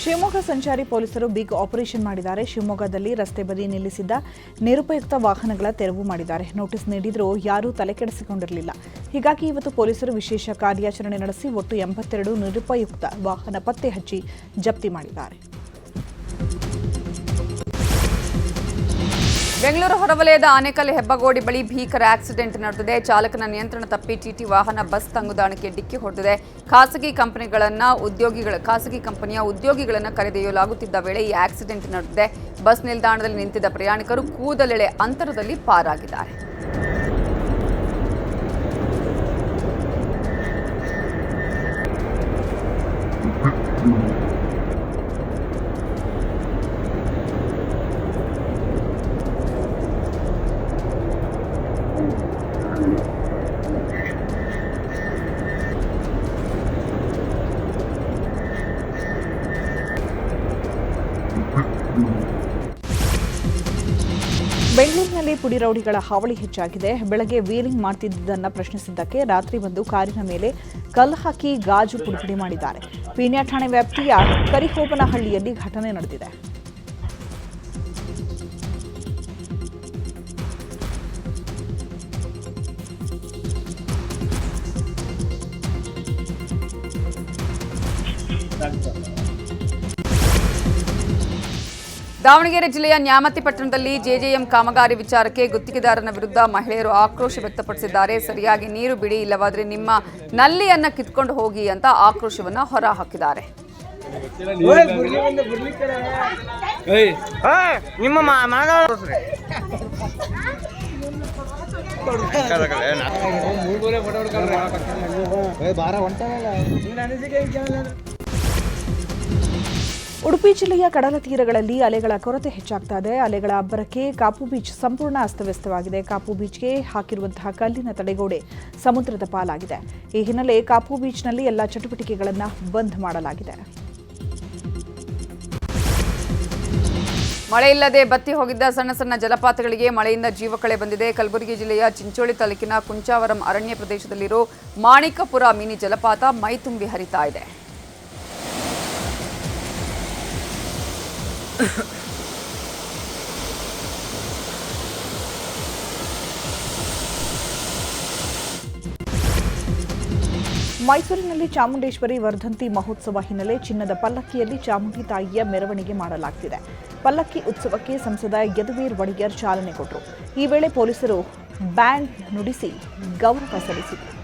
ಶಿವಮೊಗ್ಗ ಸಂಚಾರಿ ಪೊಲೀಸರು ಬಿಗ್ ಆಪರೇಷನ್ ಮಾಡಿದ್ದಾರೆ. ಶಿವಮೊಗ್ಗದಲ್ಲಿ ರಸ್ತೆ ಬದಿ ನಿಲ್ಲಿಸಿದ್ದ ನಿರುಪಯುಕ್ತ ವಾಹನಗಳ ತೆರವು ಮಾಡಿದ್ದಾರೆ. ನೋಟಿಸ್ ನೀಡಿದರೂ ಯಾರೂ ತಲೆಕೆಡಿಸಿಕೊಂಡಿರಲಿಲ್ಲ. ಹೀಗಾಗಿ ಇವತ್ತು ಪೊಲೀಸರು ವಿಶೇಷ ಕಾರ್ಯಾಚರಣೆ ನಡೆಸಿ ಒಟ್ಟು 82 ನಿರುಪಯುಕ್ತ ವಾಹನ ಪತ್ತೆ ಹಚ್ಚಿ ಜಪ್ತಿ ಮಾಡಿದ್ದಾರೆ. ಬೆಂಗಳೂರು ಹೊರವಲಯದ ಆನೇಕಲ್ ಹೆಬ್ಬಗೋಡಿ ಬಳಿ ಭೀಕರ ಆಕ್ಸಿಡೆಂಟ್ ನಡೆದಿದೆ. ಚಾಲಕನ ನಿಯಂತ್ರಣ ತಪ್ಪಿ ಟಿಟಿ ವಾಹನ ಬಸ್ ತಂಗುದಾಣಕ್ಕೆ ಡಿಕ್ಕಿ ಹೊಡೆದಿದೆ. ಖಾಸಗಿ ಕಂಪನಿಯ ಉದ್ಯೋಗಿಗಳನ್ನು ಕರೆದೊಯ್ಯಲಾಗುತ್ತಿದ್ದ ವೇಳೆ ಈ ಆಕ್ಸಿಡೆಂಟ್ ನಡೆದಿದೆ. ಬಸ್ ನಿಲ್ದಾಣದಲ್ಲಿ ನಿಂತಿದ್ದ ಪ್ರಯಾಣಿಕರು ಕೂದಲೆಳೆ ಅಂತರದಲ್ಲಿ ಪಾರಾಗಿದ್ದಾರೆ. ಬೆಂಗಳೂರಿನಲ್ಲಿ ಪುಡಿ ರೌಡಿಗಳ ಹಾವಳಿ ಹೆಚ್ಚಾಗಿದೆ. ಬೆಳಗ್ಗೆ ವೀಲಿಂಗ್ ಮಾಡ್ತಿದ್ದುದನ್ನು ಪ್ರಶ್ನಿಸಿದ್ದಕ್ಕೆ ರಾತ್ರಿ ಬಂದು ಕಾರಿನ ಮೇಲೆ ಕಲ್ಲು ಹಾಕಿ ಗಾಜು ಪುಡಿಪುಡಿ ಮಾಡಿದ್ದಾರೆ. ಪೀಣ್ಯ ಠಾಣೆ ವ್ಯಾಪ್ತಿಯ ಕರಿಹೋಬನಹಳ್ಳಿಯಲ್ಲಿ ಘಟನೆ ನಡೆದಿದೆ. ದಾವಣಗೆರೆ ಜಿಲ್ಲೆಯ ನ್ಯಾಮತಿ ಪಟ್ಟಣದಲ್ಲಿ ಜೆಜೆಎಂ ಕಾಮಗಾರಿ ವಿಚಾರಕ್ಕೆ ಗುತ್ತಿಗೆದಾರನ ವಿರುದ್ಧ ಮಹಿಳೆಯರು ಆಕ್ರೋಶ ವ್ಯಕ್ತಪಡಿಸಿದ್ದಾರೆ. ಸರಿಯಾಗಿ ನೀರು ಬಿಡಿ, ಇಲ್ಲವಾದರೆ ನಿಮ್ಮ ನಲ್ಲಿಯನ್ನ ಕಿತ್ಕೊಂಡು ಹೋಗಿ ಅಂತ ಆಕ್ರೋಶವನ್ನ ಹೊರಹಾಕಿದ್ದಾರೆ. ಉಡುಪಿ ಜಿಲ್ಲೆಯ ಕಡಲ ತೀರಗಳಲ್ಲಿ ಅಲೆಗಳ ಕೊರತೆ ಹೆಚ್ಚಾಗ್ತಾ ಇದೆ. ಅಲೆಗಳ ಅಬ್ಬರಕ್ಕೆ ಕಾಪು ಬೀಚ್ ಸಂಪೂರ್ಣ ಅಸ್ತವ್ಯಸ್ತವಾಗಿದೆ. ಕಾಪು ಬೀಚ್ಗೆ ಹಾಕಿರುವಂತಹ ಕಲ್ಲಿನ ತಡೆಗೋಡೆ ಸಮುದ್ರದ ಪಾಲಾಗಿದೆ. ಈ ಹಿನ್ನೆಲೆ ಕಾಪು ಬೀಚ್ನಲ್ಲಿ ಎಲ್ಲ ಚಟುವಟಿಕೆಗಳನ್ನು ಬಂದ್ ಮಾಡಲಾಗಿದೆ. ಮಳೆಯಿಲ್ಲದೆ ಬತ್ತಿ ಹೋಗಿದ್ದ ಸಣ್ಣ ಸಣ್ಣ ಜಲಪಾತಗಳಿಗೆ ಮಳೆಯಿಂದ ಜೀವಕಳೆ ಬಂದಿದೆ. ಕಲಬುರಗಿ ಜಿಲ್ಲೆಯ ಚಿಂಚೋಳಿ ತಾಲೂಕಿನ ಕುಂಚಾವರಂ ಅರಣ್ಯ ಪ್ರದೇಶದಲ್ಲಿರೋ ಮಾಣಿಕಪುರ ಮಿನಿ ಜಲಪಾತ ಮೈತುಂಬಿ ಹರಿತಾ ಇದೆ. ಮೈಸೂರಿನಲ್ಲಿ ಚಾಮುಂಡೇಶ್ವರಿ ವರ್ಧಂತಿ ಮಹೋತ್ಸವ ಹಿನ್ನೆಲೆ ಚಿನ್ನದ ಪಲ್ಲಕ್ಕಿಯಲ್ಲಿ ಚಾಮುಂಡಿ ತಾಯಿಯ ಮೆರವಣಿಗೆ ಮಾಡಲಾಗುತ್ತಿದೆ. ಪಲ್ಲಕ್ಕಿ ಉತ್ಸವಕ್ಕೆ ಸಂಸದ ಯದುವೀರ್ ಒಡೆಯರ್ ಚಾಲನೆ ಕೊಟ್ಟರು. ಈ ವೇಳೆ ಪೊಲೀಸರು ಬ್ಯಾಂಡ್ ನುಡಿಸಿ ಗೌರವ ಸಲ್ಲಿಸಿದರು.